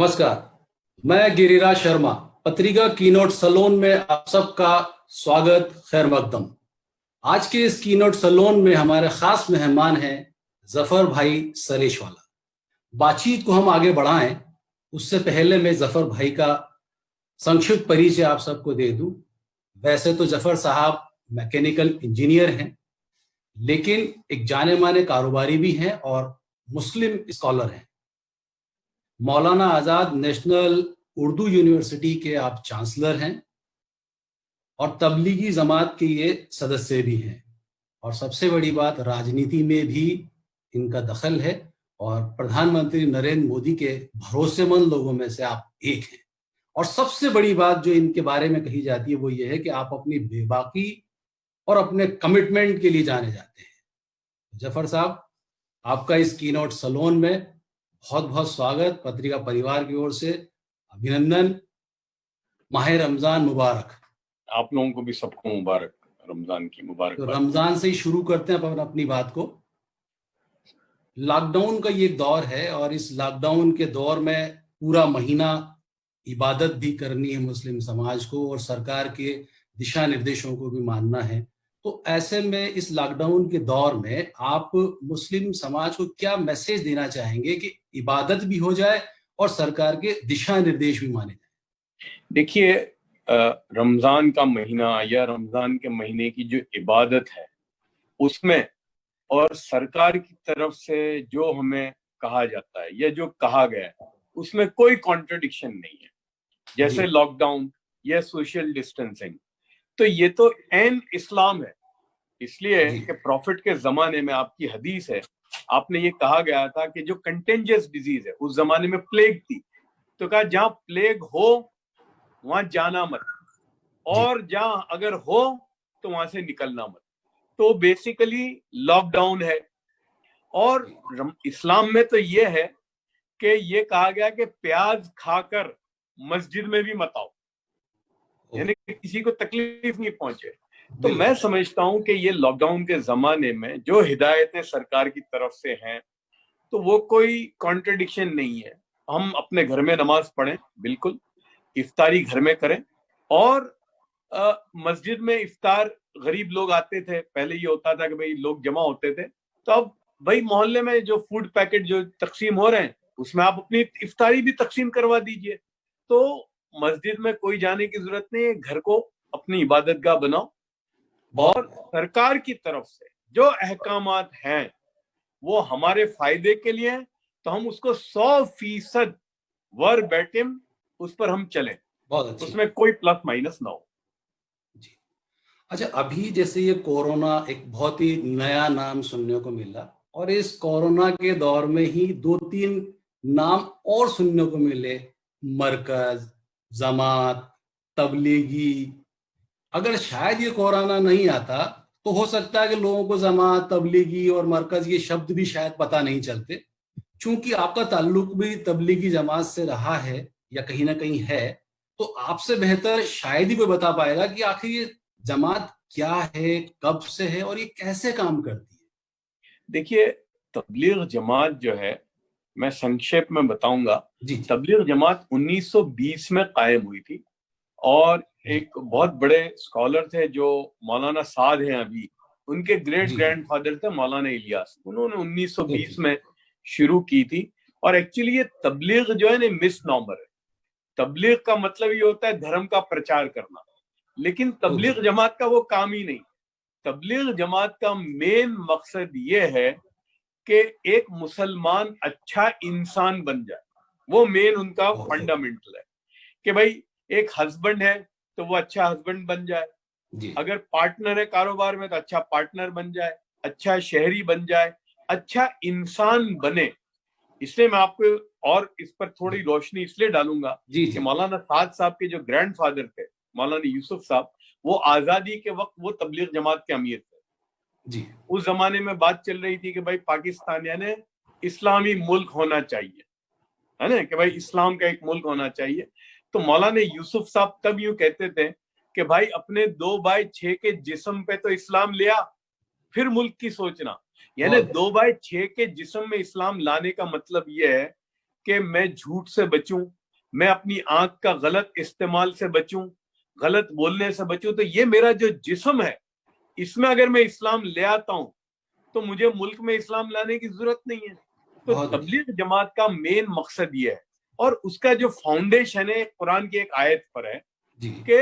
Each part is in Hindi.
नमस्कार। मैं गिरिराज शर्मा, पत्रिका कीनोट सलोन में आप सबका स्वागत, खैर मकदम। आज के इस कीनोट सलोन में हमारे खास मेहमान हैं जफर भाई सरेशवाला। बातचीत को हम आगे बढ़ाएं उससे पहले मैं जफर भाई का संक्षिप्त परिचय आप सबको दे दूं। वैसे तो जफर साहब मैकेनिकल इंजीनियर हैं, लेकिन एक जाने माने कारोबारी भी हैं और मुस्लिम स्कॉलर हैं। मौलाना आज़ाद नेशनल उर्दू यूनिवर्सिटी के आप चांसलर हैं और तबलीगी जमात के ये सदस्य भी हैं। और सबसे बड़ी बात, राजनीति में भी इनका दखल है और प्रधानमंत्री नरेंद्र मोदी के भरोसेमंद लोगों में से आप एक हैं। और सबसे बड़ी बात जो इनके बारे में कही जाती है वो ये है कि आप अपनी बेबाकी और अपने कमिटमेंट के लिए जाने जाते हैं। जफर साहब, आपका इस कीनोट सलोन में बहुत बहुत स्वागत। पत्रिका परिवार की ओर से अभिनंदन। माह रमजान मुबारक। आप लोगों को भी सबको मुबारक, रमजान की मुबारक। तो रमजान से ही शुरू करते हैं अपन अपनी बात को। लॉकडाउन का ये दौर है और इस लॉकडाउन के दौर में पूरा महीना इबादत भी करनी है मुस्लिम समाज को और सरकार के दिशा निर्देशों को भी मानना है। तो ऐसे में इस लॉकडाउन के दौर में आप मुस्लिम समाज को क्या मैसेज देना चाहेंगे कि इबादत भी हो जाए और सरकार के दिशा निर्देश भी माने जाए? देखिए, रमजान का महीना या रमजान के महीने की जो इबादत है उसमें और सरकार की तरफ से जो हमें कहा जाता है या जो कहा गया है उसमें कोई कॉन्ट्रडिक्शन नहीं है। जैसे लॉकडाउन या सोशल डिस्टेंसिंग, तो ये तो एन इस्लाम है। इसलिए कि प्रॉफिट के जमाने में आपकी हदीस है, आपने ये कहा गया था कि जो कंटेंजियस डिजीज है, उस जमाने में प्लेग थी, तो कहा जहां प्लेग हो वहां जाना मत, और जहां अगर हो तो वहां से निकलना मत। तो बेसिकली लॉकडाउन है। और इस्लाम में तो ये है कि ये कहा गया कि प्याज खाकर मस्जिद में भी मत आओ, यानी कि किसी को तकलीफ नहीं पहुंचे। तो मैं समझता हूं कि ये लॉकडाउन के जमाने में जो हिदायतें सरकार की तरफ से हैं तो वो कोई कॉन्ट्रडिक्शन नहीं है। हम अपने घर में नमाज पढ़ें, बिल्कुल, इफ्तारी घर में करें, और मस्जिद में इफ्तार, गरीब लोग आते थे, पहले ये होता था कि भाई लोग जमा होते थे, तो अब भाई मोहल्ले में जो फूड पैकेट जो तकसीम हो रहे हैं उसमें आप अपनी इफ्तारी भी तकसीम करवा दीजिए। तो मस्जिद में कोई जाने की जरूरत नहीं है, घर को अपनी इबादतगाह बनाओ। और सरकार की तरफ से जो अहकामात हैं वो हमारे फायदे के लिए हैं, तो हम उसको 100% वर्बैटिम उस पर हम चलें, उसमें कोई प्लस माइनस ना हो। जी। अच्छा, अभी जैसे ये कोरोना एक बहुत ही नया नाम सुनने को मिला और इस कोरोना के दौर में ही 2-3 नाम और सुनने को मिले, मरकज, जमात, तबलीगी। अगर शायद ये कोरोना नहीं आता तो हो सकता है कि लोगों को जमात, तबलीगी और मरकज ये शब्द भी शायद पता नहीं चलते। चूंकि आपका ताल्लुक भी तबलीगी जमात से रहा है या कहीं ना कहीं है, तो आपसे बेहतर शायद ही कोई बता पाएगा कि आखिर ये जमात क्या है, कब से है और ये कैसे काम करती है। देखिए, तबलीग जमात जो है, मैं संक्षेप में बताऊंगा। तबलीग जमात 1920 में कायम हुई थी और एक बहुत बड़े स्कॉलर थे जो मौलाना साद हैं अभी, उनके ग्रेट ग्रैंडफादर थे मौलाना इलियास। उन्होंने 1920 में शुरू की थी। और एक्चुअली ये तबलीग जो है ना, मिसनॉमर है। तबलीग का मतलब ये होता है धर्म का प्रचार करना, लेकिन तबलीग जमात का वो काम ही नहीं। तबलीग जमात का मेन मकसद ये है कि एक मुसलमान अच्छा इंसान बन जाए। वो मेन उनका फंडामेंटल है कि भाई एक हस्बैंड है तो वो अच्छा हस्बैंड बन जाए, अगर पार्टनर है कारोबार में तो अच्छा पार्टनर बन जाए, अच्छा शहरी बन जाए, अच्छा इंसान बने। इसलिए मैं आपको और इस पर थोड़ी रोशनी इसलिए डालूंगा कि मौलाना साद साहब के जो ग्रैंडफादर थे, मौलाना यूसुफ साहब, वो आजादी के वक्त वो तबलीग जमात के अमीर थे। उस जमाने में बात चल रही थी कि भाई पाकिस्तान यानी इस्लामी मुल्क होना चाहिए, है ना, कि भाई इस्लाम का एक मुल्क होना चाहिए। तो मौलाना यूसुफ साहब तब यूं कहते थे कि भाई अपने 2/6 के जिस्म पे तो इस्लाम लिया, फिर मुल्क की सोचना। यानी 2/6 के जिस्म में इस्लाम लाने का मतलब यह है कि मैं झूठ से बचूं, मैं अपनी आंख का गलत इस्तेमाल से बचूं, गलत बोलने से बचूं, तो ये मेरा जो जिस्म है इसमें अगर मैं इस्लाम ले आता हूं तो मुझे मुल्क में इस्लाम लाने की जरूरत नहीं है। तो बहुत बढ़िया। तबलीग जमात का मेन मकसद ये है, और उसका जो फाउंडेशन है कुरान की एक आयत पर है जी कि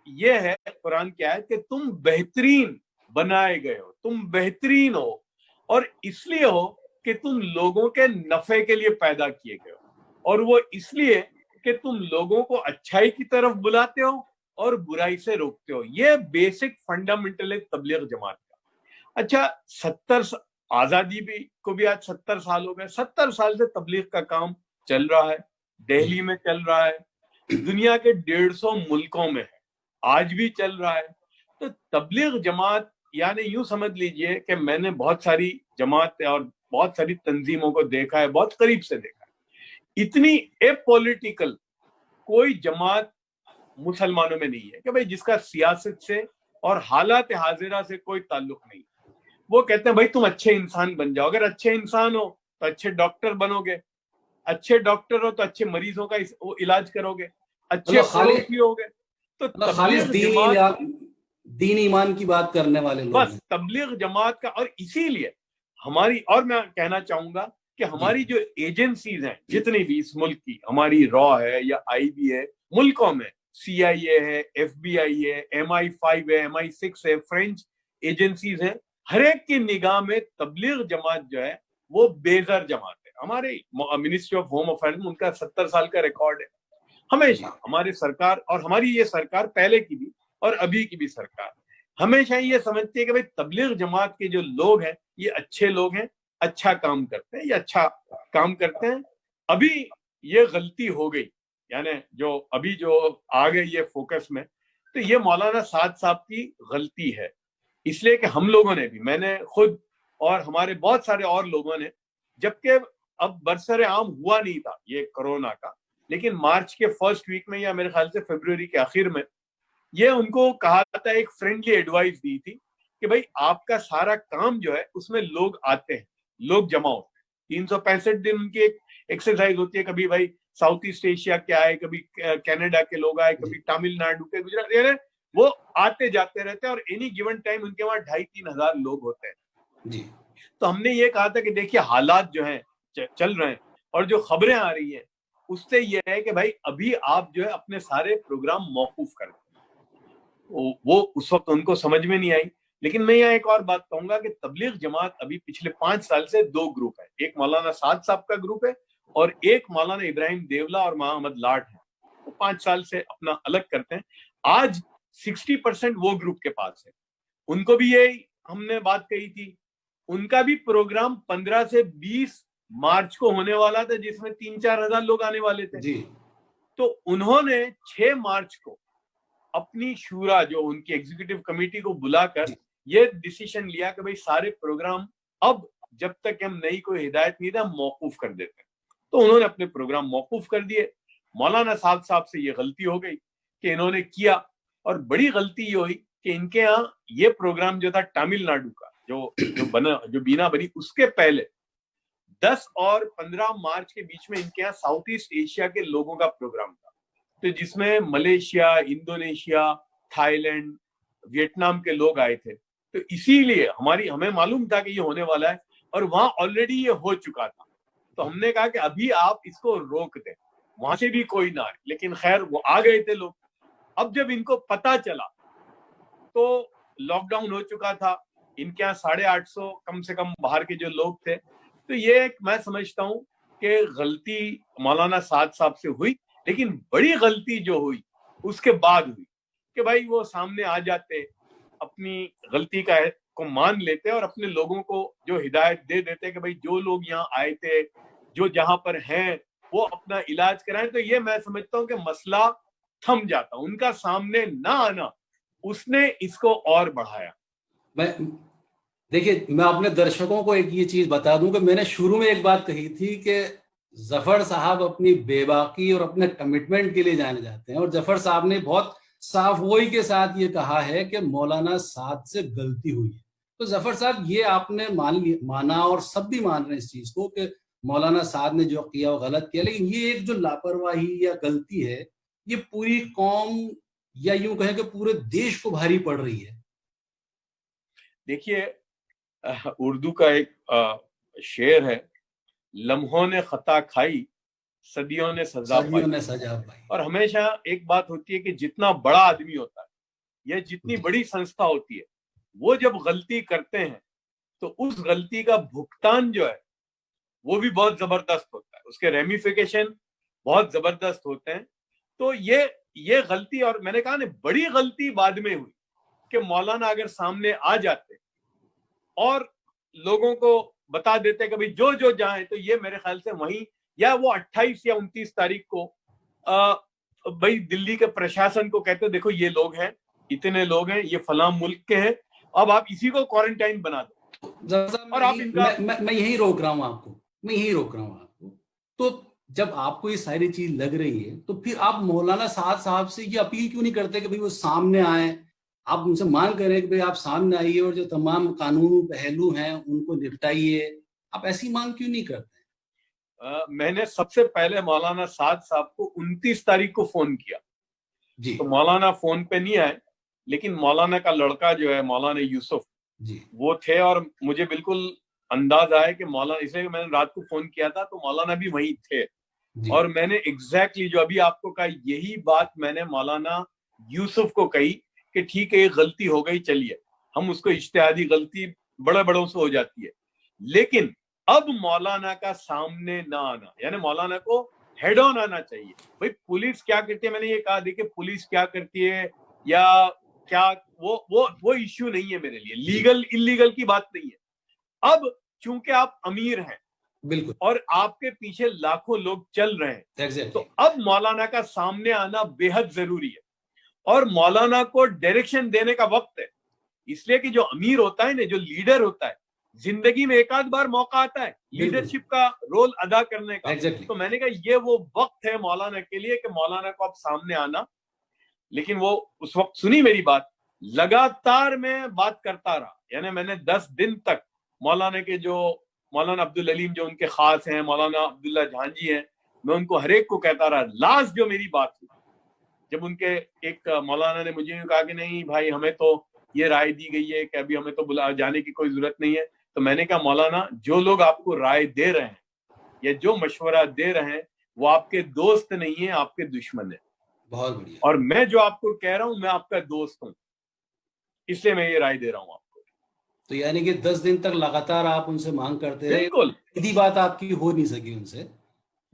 ये है कुरान की आयत कि तुम बेहतरीन बनाए गए हो, तुम बेहतरीन हो, और इसलिए हो कि तुम लोगों के नफे के लिए पैदा किए गए हो, और वो इसलिए कि तुम लोगों को अच्छाई की तरफ बुलाते हो और बुराई से रोकते हो। ये बेसिक फंडामेंटल है तबलीग जमात का। अच्छा, 70 आजादी भी को भी आज 70 साल हो गए। 70 साल से तबलीग का काम चल रहा है, दिल्ली में चल रहा है, दुनिया के 150 मुल्कों में है, आज भी चल रहा है। तो तबलीग जमात यानी यूं समझ लीजिए कि मैंने बहुत सारी जमात और बहुत सारी तंजीमों को देखा है, बहुत करीब से देखा है। इतनी एपॉलिटिकल कोई जमात मुसलमानों में नहीं है कि भाई जिसका सियासत से और हालात हाजिरा से कोई ताल्लुक नहीं। वो कहते हैं भाई तुम अच्छे इंसान बन जाओ, अगर अच्छे इंसान हो तो अच्छे डॉक्टर बनोगे, अच्छे डॉक्टर हो तो अच्छे मरीजों का इलाज करोगे, अच्छे मतलब खाली पड़ोसी होगे। तो मतलब खालिस तबलीग जमात, दीन ईमान की बात करने वाले लोग बस हैं। तबलीग जमात का, और इसीलिए हमारी, और मैं कहना चाहूंगा कि जी हमारी जो एजेंसीज हैं जितनी भी इस मुल्क की, हमारी रॉ है या आईबी है, मुल्कों में CIA है, FBI है, MI5 है, MI6 है, फ्रेंच एजेंसीज हैं, हर एक की निगाह में तबलीग जमात जो है वो बेजर जमात है। हमारे मिनिस्ट्री ऑफ होम अफेयर्स में उनका 70 साल का रिकॉर्ड है। जी हमेशा हमारी सरकार, और हमारी ये सरकार पहले की भी और अभी की भी सरकार, हमेशा ये समझती है कि भाई तबलीग जमात के जो लोग हैं ये अच्छे लोग हैं, अच्छा काम करते हैं, ये अच्छा काम करते हैं। अभी ये गलती हो गई, यानी जो अभी जो आ गई ये फोकस में, तो ये मौलाना साद साहब की गलती है। इसलिए कि हम लोगों ने भी, मैंने खुद और हमारे बहुत सारे और लोगों ने, जबकि अब बरसरे आम हुआ नहीं था ये कोरोना का, लेकिन मार्च के फर्स्ट वीक में या मेरे ख्याल से फरवरी के आखिर में ये उनको कहा था, एक फ्रेंडली एडवाइस दी थी कि भाई आपका सारा काम जो है उसमें लोग आते हैं, लोग जमा होते हैं, 365 दिन उनकी एक एक्सरसाइज होती है। कभी भाई साउथ ईस्ट एशिया के आए, कभी कनाडा के लोग आए, कभी तमिलनाडु के, गुजरात, यानी वो आते जाते रहते हैं, और एनी गिवन टाइम उनके वहां 2,500-3 हजार लोग होते हैं। जी तो हमने ये कहा था कि देखिए हालात जो हैं चल रहे हैं, और जो खबरें आ रही हैं उससे ये है कि भाई अभी आप जो है अपने सारे प्रोग्राम मौकूफ कर दें। वो उस वक्त उनको समझ में नहीं आई। लेकिन मैं यहाँ एक और बात कहूंगा कि तबलीग जमात अभी पिछले 5 साल से 2 ग्रुप है, एक मौलाना साद साहब का ग्रुप है और एक मौलाना इब्राहिम देवला और मोहम्मद लाट है, वो 5 साल से अपना अलग करते हैं। आज 60% वो ग्रुप के पास है। उनको भी ये हमने बात कही थी, उनका भी प्रोग्राम 15 से 20 मार्च को होने वाला था, जिसमें 3-4 हजार लोग आने वाले थे। जी तो उन्होंने 6 मार्च को अपनी शूरा, जो उनकी एग्जीक्यूटिव कमेटी को बुलाकर जी ये डिसीजन लिया कि भाई सारे प्रोग्राम अब जब तक हम नई कोई हिदायत नहीं था मौकूफ कर देते हैं। तो उन्होंने अपने प्रोग्राम मौकूफ कर दिए। मौलाना साहब से ये गलती हो गई कि इन्होंने किया, और बड़ी गलती ये हुई कि इनके यहाँ ये प्रोग्राम जो था तमिलनाडु का जो बीना बनी, उसके पहले 10 और 15 मार्च के बीच में इनके यहाँ साउथ ईस्ट एशिया के लोगों का प्रोग्राम था, तो जिसमें मलेशिया, इंडोनेशिया, थाईलैंड, वियतनाम के लोग आए थे। तो इसीलिए हमें मालूम था कि ये होने वाला है, और वहां ऑलरेडी ये हो चुका था। तो हमने कहा कि अभी आप इसको रोक दें, वहां से भी कोई ना आए। लेकिन खैर वो आ गए थे लोग। अब जब इनको पता चला तो लॉकडाउन हो चुका था, इनके यहाँ 850 कम से कम बाहर के जो लोग थे। तो ये मैं समझता हूँ कि गलती मौलाना साद साहब से हुई, लेकिन बड़ी गलती जो हुई उसके बाद हुई कि भाई वो सामने आ जाते, अपनी गलती को मान लेते और अपने लोगों को जो हिदायत दे देते कि भाई जो लोग यहाँ आए थे, जो जहां पर हैं, वो अपना इलाज कराएं। तो ये मैं समझता हूँ कि मसला थम जाता। उनका सामने ना आना, उसने इसको और बढ़ाया। मैं देखिए, मैं अपने दर्शकों को एक ये चीज बता दूं कि मैंने शुरू में एक बात कही थी कि जफर साहब अपनी बेबाकी और अपने कमिटमेंट के लिए जाने जाते हैं, और जफर साहब ने बहुत साफ गोई के साथ ये कहा है कि मौलाना साद से गलती हुई है। तो जफर साहब, ये आपने माना और सब भी मान रहे हैं इस चीज को कि मौलाना साद ने जो किया वो गलत किया, लेकिन ये एक जो लापरवाही या गलती है, ये पूरी कौम या यूं कहें कि पूरे देश को भारी पड़ रही है। देखिए, उर्दू का एक शेर है, लम्हों ने खता खाई, सदियों ने सजा पाई। सदियों ने सजा पाई। और हमेशा एक बात होती है कि जितना बड़ा आदमी होता है या जितनी बड़ी संस्था होती है, वो जब गलती करते हैं तो उस गलती का भुगतान जो है वो भी बहुत जबरदस्त होता है, उसके रेमिफिकेशन बहुत जबरदस्त होते हैं। तो ये गलती, और मैंने कहा ना, बड़ी गलती बाद में हुई कि मौलाना अगर सामने आ जाते और लोगों को बता देते कि भाई जो जो जाए, तो ये मेरे ख्याल से वहीं, या वो 28 या 29 तारीख को भाई दिल्ली के प्रशासन को कहते देखो ये लोग हैं, इतने लोग हैं, ये फलां मुल्क के हैं, अब आप इसी को क्वारंटाइन बना दो। और आप इनका मैं यही रोक रहा हूं आपको, तो जब आपको ये सारी चीज लग रही है, तो फिर आप मौलाना साद साहब से ये अपील क्यों नहीं करते कि भाई वो सामने आए, आप उनसे मांग करें कि भाई आप सामने आइए और जो तमाम कानूनी पहलू हैं उनको निपटाइए, आप ऐसी मांग क्यों नहीं करते? मैंने सबसे पहले मौलाना साद साहब को 29 तारीख को फोन किया जी। तो मौलाना फोन पे नहीं आए, लेकिन मौलाना का लड़का जो है मौलाना यूसुफ जी, वो थे, और मुझे बिल्कुल अंदाज आया कि मौलाना, इसलिए मैंने रात को फोन किया था तो मौलाना भी वहीं थे। और मैंने एग्जैक्टली जो अभी आपको कहा, यही बात मैंने मौलाना यूसुफ को कही कि ठीक है ये गलती हो गई, चलिए हम उसको, इज्तिहादी गलती बड़े बड़ों से हो जाती है, लेकिन अब मौलाना का सामने ना आना, यानी मौलाना को हेड ऑन आना चाहिए। भाई पुलिस क्या करती है, मैंने ये कहा, देखिए पुलिस क्या करती है या क्या, वो इश्यू नहीं है मेरे लिए, लीगल इलीगल की बात नहीं है। अब चूंकि आप अमीर हैं बिल्कुल, और आपके पीछे लाखों लोग चल रहे हैं, exactly. तो अब मौलाना का सामने आना बेहद जरूरी है और मौलाना को डायरेक्शन देने का वक्त है। इसलिए कि जो अमीर होता है ना, जो लीडर होता है, जिंदगी में एक आध बार मौका आता है लीडरशिप का रोल अदा करने का। exactly. तो मैंने कहा ये वो वक्त है मौलाना के लिए कि मौलाना को अब सामने आना। लेकिन वो उस वक्त सुनी मेरी बात, लगातार मैं बात करता रहा, यानी मैंने 10 दिन तक मौलाना के जो मौलाना अब्दुल अलीम जो उनके खास हैं, मौलाना अब्दुल्ला झांझी हैं, मैं उनको हर एक को कहता रहा। लास्ट जो मेरी बात हुई, जब उनके एक मौलाना ने मुझे कहा कि नहीं भाई, हमें तो ये राय दी गई है कि अभी हमें तो बुला जाने की कोई जरूरत नहीं है, तो मैंने कहा मौलाना, जो लोग आपको राय दे रहे हैं या जो मशवरा दे रहे हैं वो आपके दोस्त नहीं है, आपके दुश्मन है। बहुत बढ़िया। और मैं जो आपको कह रहा हूं, मैं आपका दोस्त हूं, इसलिए मैं ये राय दे रहा हूं आपको। तो यानी कि 10 दिन तक लगातार आप उनसे मांग करते रहे, बिल्कुल, सीधी बात आपकी हो नहीं सकी उनसे,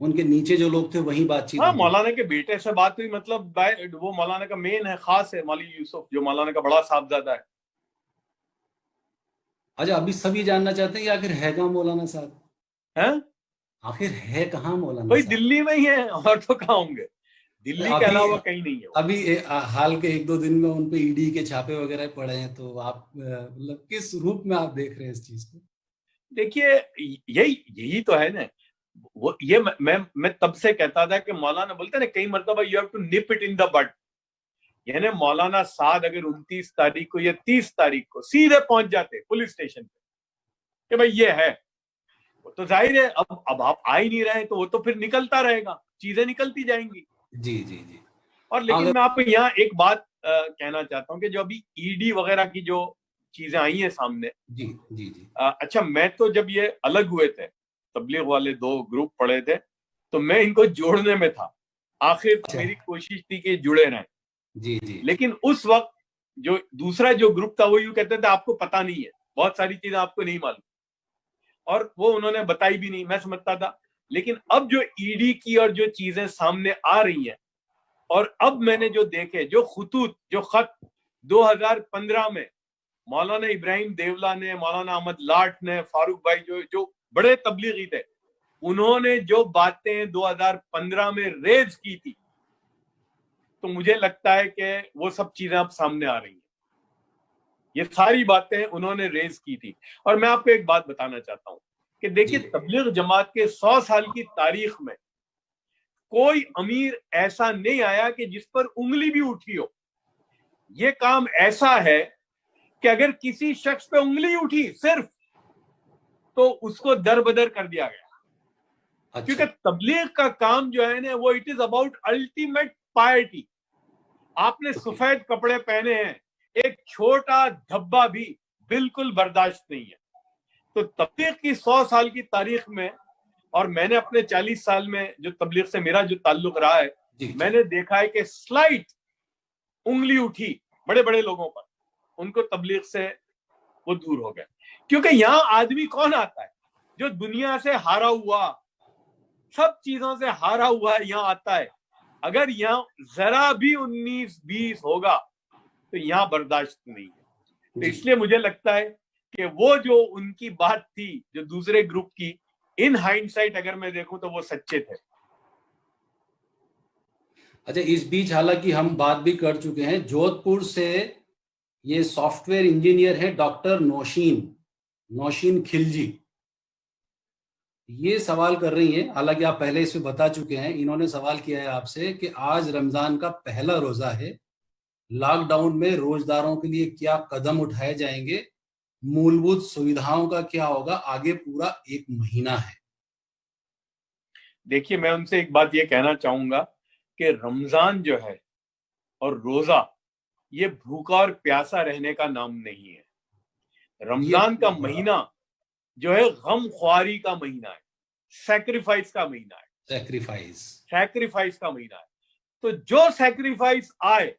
उनके नीचे जो लोग थे वही बातचीत हाँ, हुई। मौलाना के बेटे से बात हुई, मतलब वो मौलाना का मेन है, खास है, मौलवी यूसुफ, जो मौलाना का बड़ा साहबजादा है। अच्छा, अभी सभी जानना चाहते हैं कि आखिर है कहाँ मौलाना साहब, हैं? आखिर है कहाँ मौलाना भाई साहब? दिल्ली में ही है, और तो कहाँ होंगे, दिल्ली के अभी अलावा कहीं नहीं है वो। अभी हाल के 1-2 दिन में उन पे ईडी के छापे वगैरह पड़े हैं, तो आप मतलब किस रूप में आप देख रहे हैं इस चीज को? देखिए, यही यही तो है ना, वो ये मैं तब से कहता था कि मौलाना बोलते ना कई मरतबा, you have to nip it in the bud. यानी मौलाना साद अगर 29 तारीख को या 30 तारीख को सीधे पहुंच जाते पुलिस स्टेशन पे कि भाई ये है, वो तो जाहिर है अब आप आ ही नहीं रहे, तो वो तो फिर निकलता रहेगा, चीजें निकलती जाएंगी। जी जी जी। और लेकिन अगर मैं आपको यहाँ एक बात कहना चाहता हूँ कि जो अभी ईडी वगैरह की जो चीजें आई हैं सामने, जी जी जी अच्छा, मैं तो जब ये अलग हुए थे, तबलीग वाले 2 ग्रुप पड़े थे, तो मैं इनको जोड़ने में था, आखिर अच्छा, मेरी कोशिश थी कि जुड़े रहें। जी जी लेकिन उस वक्त जो दूसरा जो ग्रुप था वो यूं कहते थे आपको पता नहीं है, बहुत सारी चीजें आपको नहीं मालूम, और वो उन्होंने बताई भी नहीं, मैं समझता था। लेकिन अब जो ईडी की और जो चीजें सामने आ रही हैं, और अब मैंने जो देखे, जो खुतूत, जो खत 2015 में मौलाना इब्राहिम देवला ने, मौलाना अहमद लाठ ने, फारूक भाई जो जो बड़े तबलीगी थे, उन्होंने जो बातें 2015 में रेज की थी, तो मुझे लगता है कि वो सब चीजें अब सामने आ रही हैं। ये सारी बातें उन्होंने रेज की थी। और मैं आपको एक बात बताना चाहता हूं कि देखिए, तबलीग जमात के 100 साल की तारीख में कोई अमीर ऐसा नहीं आया कि जिस पर उंगली भी उठी हो। ये काम ऐसा है कि अगर किसी शख्स पे उंगली उठी सिर्फ, तो उसको दरबदर कर दिया गया। क्योंकि अच्छा। तबलीग का काम जो है ना वो it is about ultimate parity. आपने ओके। सफेद कपड़े पहने हैं, एक छोटा धब्बा भी बिल्कुल बर्दाश्त नहीं है। तो तबलीग की 100 साल की तारीख में, और मैंने अपने 40 साल में जो तबलीग से मेरा जो ताल्लुक रहा है, जी जी। मैंने देखा है कि स्लाइट उंगली उठी बड़े बड़े लोगों पर, उनको तबलीग से वो दूर हो गए। क्योंकि यहाँ आदमी कौन आता है? जो दुनिया से हारा हुआ, सब चीजों से हारा हुआ यहाँ आता है। अगर यहाँ जरा भी 19-20 होगा तो यहाँ बर्दाश्त नहीं है। तो जी। इसलिए मुझे लगता है कि वो जो उनकी बात थी जो दूसरे ग्रुप की, इन हाइंडसाइट अगर मैं देखूं तो वो सच्चे थे। अच्छा, इस बीच हालांकि हम बात भी कर चुके हैं, जोधपुर से ये सॉफ्टवेयर इंजीनियर है डॉक्टर नौशीन नौशीन खिलजी, ये सवाल कर रही हैं। हालांकि आप पहले इसमें बता चुके हैं, इन्होंने सवाल किया है आपसे कि आज रमजान का पहला रोजा है, लॉकडाउन में रोजदारों के लिए क्या कदम उठाए जाएंगे, मूलभूत सुविधाओं का क्या होगा, आगे पूरा एक महीना है। देखिए, मैं उनसे एक बात ये कहना चाहूंगा कि रमजान जो है और रोजा, ये भूखा और प्यासा रहने का नाम नहीं है। ये रमजान का महीना जो है गम ख्वारी का महीना है, सैक्रिफाइस का महीना है, सेक्रीफाइस। सैक्रिफाइस का महीना है। तो जो सैक्रिफाइस आए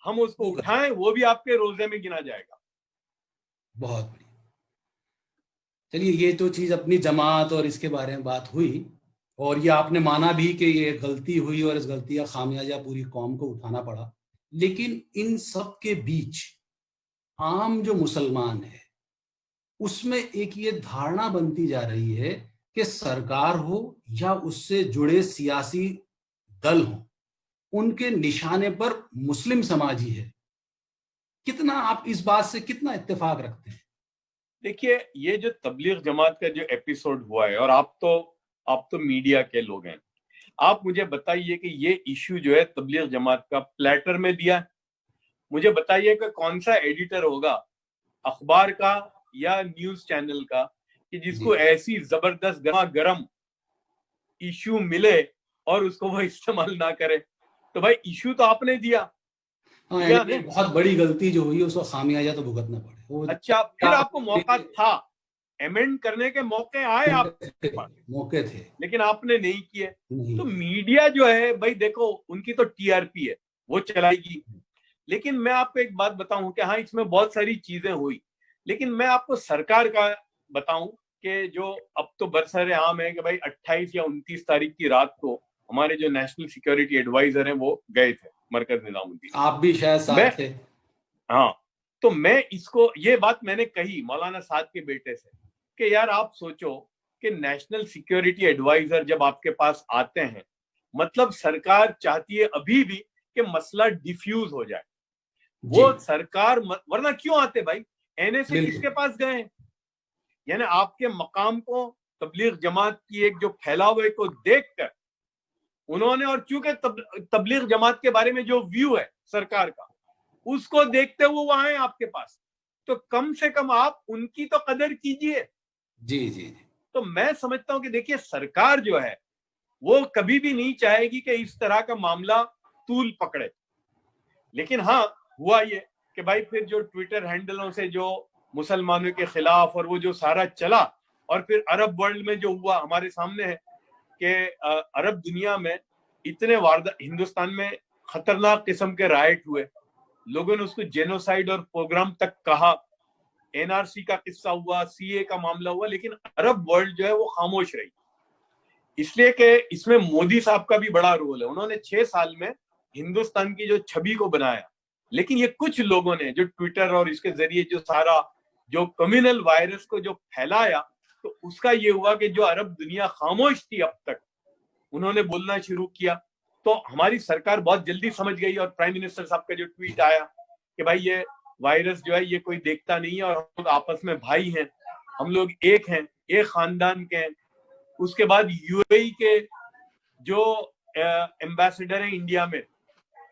हम उसको उठाएं, वो भी आपके रोजे में गिना जाएगा। बहुत बढ़िया। चलिए, ये तो चीज अपनी जमात और इसके बारे में बात हुई, और ये आपने माना भी कि ये गलती हुई और इस गलती का खामियाजा पूरी कौम को उठाना पड़ा। लेकिन इन सब के बीच आम जो मुसलमान है, उसमें एक ये धारणा बनती जा रही है कि सरकार हो या उससे जुड़े सियासी दल हो, उनके निशाने पर मुस्लिम समाज ही है। कितना आप इस बात से कितना इत्तेफाक रखते हैं? देखिए, ये जो तबलीग जमात का जो एपिसोड हुआ है, और आप तो मीडिया के लोग हैं, आप मुझे बताइए कि ये इश्यू जो है तबलीग जमात का प्लेटर में दिया है। मुझे बताइए कि कौन सा एडिटर होगा अखबार का या न्यूज चैनल का कि जी। जिसको ऐसी जबरदस्त गरमा गरम इश्यू मिले और उसको वो इस्तेमाल ना करे। तो भाई, इश्यू तो आपने दिया हाँ, दिया यानी कि ने। बहुत बड़ी गलती जो हुई उसको खामियाजा तो भुगतना पड़े वो। अच्छा, फिर आपको मौका था, अमेंड करने के मौके आए आपके पास, मौके थे। लेकिन आपने नहीं किए। नहीं तो किए। मीडिया जो है भाई, देखो, उनकी तो टीआरपी है, वो चलाएगी। लेकिन मैं आपको एक बात बताऊं कि हाँ, इसमें बहुत सारी चीजें हुई, लेकिन मैं आपको सरकार का बताऊं कि जो अब तो बरसरे आम है कि भाई 28 या 29 तारीख की रात को हमारे जो नेशनल सिक्योरिटी एडवाइजर हैं वो गए थे मरकज निजामुद्दीन। आप भी शायद मैं साथ थे। हाँ, तो मैं इसको, ये बात मैंने कही मौलाना साद के बेटे से कि यार आप सोचो कि नेशनल सिक्योरिटी एडवाइजर जब आपके पास आते हैं, मतलब सरकार चाहती है अभी भी कि मसला डिफ्यूज हो जाए। जी। वो सरकार वरना क्यों आते भाई? एनएसए बिल्कुल। किसके पास गए हैं? यानी आपके मकाम को तबलीग जमात की एक जो फैलावे को देखकर उन्होंने, और चूंकि तबलीग जमात के बारे में जो व्यू है सरकार का, उसको देखते हुए वो आए आपके पास। तो कम से कम आप उनकी तो कदर कीजिए। जी जी जी। तो मैं समझता हूं कि देखिए, सरकार जो है वो कभी भी नहीं चाहेगी कि इस तरह का मामला तूल पकड़े। लेकिन हाँ, हुआ ये कि भाई फिर जो ट्विटर हैंडलों से जो मुसलमानों के खिलाफ और वो जो सारा चला, और फिर अरब वर्ल्ड में जो हुआ हमारे सामने है कि अरब दुनिया में इतने वारदात, हिंदुस्तान में खतरनाक किस्म के राइट हुए, लोगों ने उसको जेनोसाइड और प्रोग्राम तक कहा, एनआरसी का किस्सा हुआ, सीए का मामला हुआ, लेकिन अरब वर्ल्ड जो है वो खामोश रही। इसलिए कि इसमें मोदी साहब का भी बड़ा रोल है। उन्होंने 6 साल में हिंदुस्तान की जो छवि को बनाया, लेकिन ये कुछ लोगों ने जो ट्विटर और इसके जरिए जो सारा जो कम्युनल वायरस को जो फैलाया, तो उसका ये हुआ कि जो अरब दुनिया खामोश थी अब तक, उन्होंने बोलना शुरू किया। तो हमारी सरकार बहुत जल्दी समझ गई, और प्राइम मिनिस्टर साहब का जो ट्वीट आया कि भाई ये वायरस जो है ये कोई देखता नहीं है, और हम लोग आपस में भाई हैं, हम लोग एक हैं, एक खानदान के हैं। उसके बाद यूएई के जो एम्बेसडर है इंडिया में,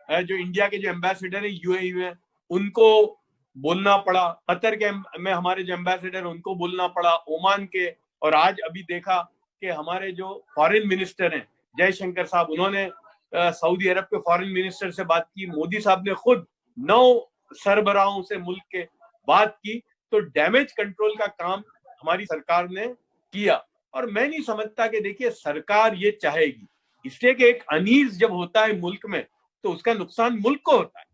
जो इंडिया के जो एम्बेसडर है यूएई में, उनको बोलना पड़ा। कतर के में हमारे जो एम्बेसडर उनको बोलना पड़ा, ओमान के। और आज अभी देखा कि हमारे जो फॉरेन मिनिस्टर हैं जयशंकर साहब, उन्होंने सऊदी अरब के फॉरेन मिनिस्टर से बात की, मोदी साहब ने खुद 9 सरबराहों से मुल्क के बात की, तो डैमेज कंट्रोल का काम हमारी सरकार ने किया। और मैं नहीं समझता कि देखिए सरकार ये चाहेगी, इसलिए कि एक अनीस जब होता है मुल्क में तो उसका नुकसान मुल्क को होता है।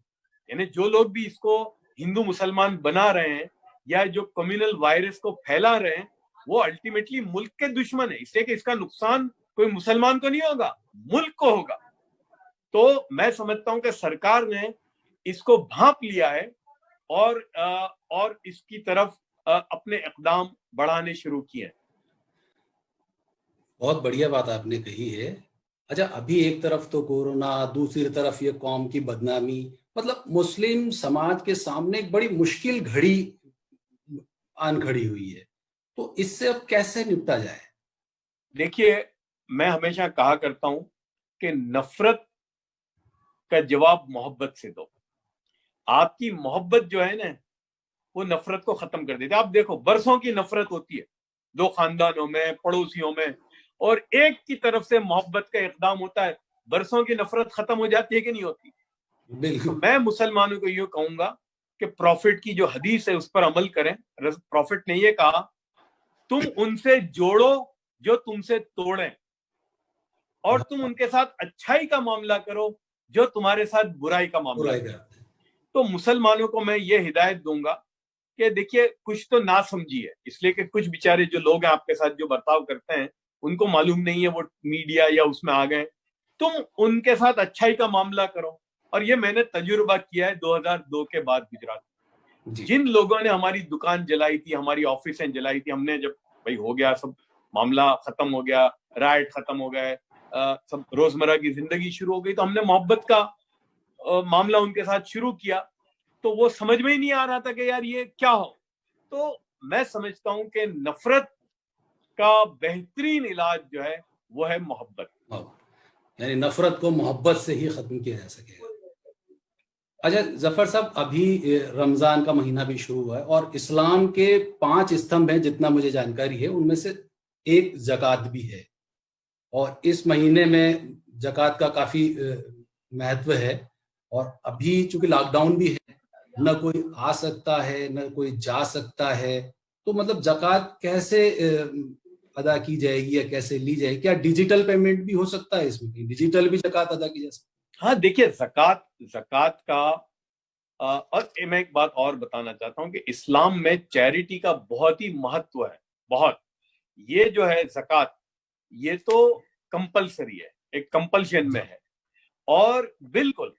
यानी जो लोग भी इसको हिंदू मुसलमान बना रहे हैं या जो कम्युनल वायरस को फैला रहे हैं, वो अल्टीमेटली मुल्क के दुश्मन है, इसलिए कि इसका नुकसान कोई मुसलमान को नहीं होगा, मुल्क को होगा। तो मैं समझता हूं कि सरकार ने इसको भांप लिया है और इसकी तरफ अपने इकदाम बढ़ाने शुरू किए हैं। बहुत बढ़िया बात आपने कही है। अच्छा, अभी एक तरफ तो कोरोना, दूसरी तरफ ये कौम की बदनामी, मतलब मुस्लिम समाज के सामने एक बड़ी मुश्किल घड़ी आन खड़ी हुई है, तो इससे अब कैसे निपटा जाए? देखिए, मैं हमेशा कहा करता हूं कि नफरत का जवाब मोहब्बत से दो। आपकी मोहब्बत जो है ना, वो नफरत को खत्म कर देती है। आप देखो, बरसों की नफरत होती है दो खानदानों में, पड़ोसियों में, और एक की तरफ से मोहब्बत का इकदाम होता है, बरसों की नफरत खत्म हो जाती है कि नहीं होती? तो बिल्कुल। मैं मुसलमानों को ये कहूंगा कि प्रॉफिट की जो हदीस है उस पर अमल करें। प्रॉफिट ने ये कहा, तुम उनसे जोड़ो जो तुमसे तोड़ें, और तुम उनके साथ अच्छाई का मामला करो जो तुम्हारे साथ बुराई का मामला बुराई करें। करते हैं। तो मुसलमानों को मैं ये हिदायत दूंगा कि देखिए, कुछ तो ना समझिए, इसलिए कि कुछ बेचारे जो लोग हैं आपके साथ जो बर्ताव करते हैं, उनको मालूम नहीं है, वो मीडिया या उसमें आ गए। तुम उनके साथ अच्छाई का मामला करो। और ये मैंने तजुर्बा किया है 2002 के बाद गुजरात में। जी। जिन लोगों ने हमारी दुकान जलाई थी, हमारी ऑफिसें जलाई थी, हमने जब भाई हो गया सब, मामला खत्म हो गया, राइट खत्म हो गए, सब रोजमर्रा की जिंदगी शुरू हो गई, तो हमने मोहब्बत का मामला उनके साथ शुरू किया। तो वो समझ में ही नहीं आ रहा था कि यार ये क्या हो। तो मैं समझता हूं कि नफरत का बेहतरीन इलाज जो है वो है मोहब्बत। यानी नफरत को मोहब्बत से ही खत्म किया जा सके। अच्छा जफर साहब, अभी रमजान का महीना भी शुरू हुआ है और इस्लाम के 5 स्तंभ हैं, जितना मुझे जानकारी है, उनमें से एक ज़कात भी है। और इस महीने में ज़कात का काफी महत्व है। और अभी चूंकि लॉकडाउन भी है, न कोई आ सकता है न कोई जा सकता है, तो मतलब ज़कात कैसे अदा की जाएगी या कैसे ली जाएगी? क्या डिजिटल पेमेंट भी हो सकता है इसमें? डिजिटल भी ज़कात अदा की जा सकती है? हाँ, देखिए, जकात जकात का और मैं एक बात और बताना चाहता हूं कि इस्लाम में चैरिटी का बहुत ही महत्व है, बहुत। ये जो है जकात, ये तो कंपलसरी है, एक कंपल्शन में है। और बिल्कुल,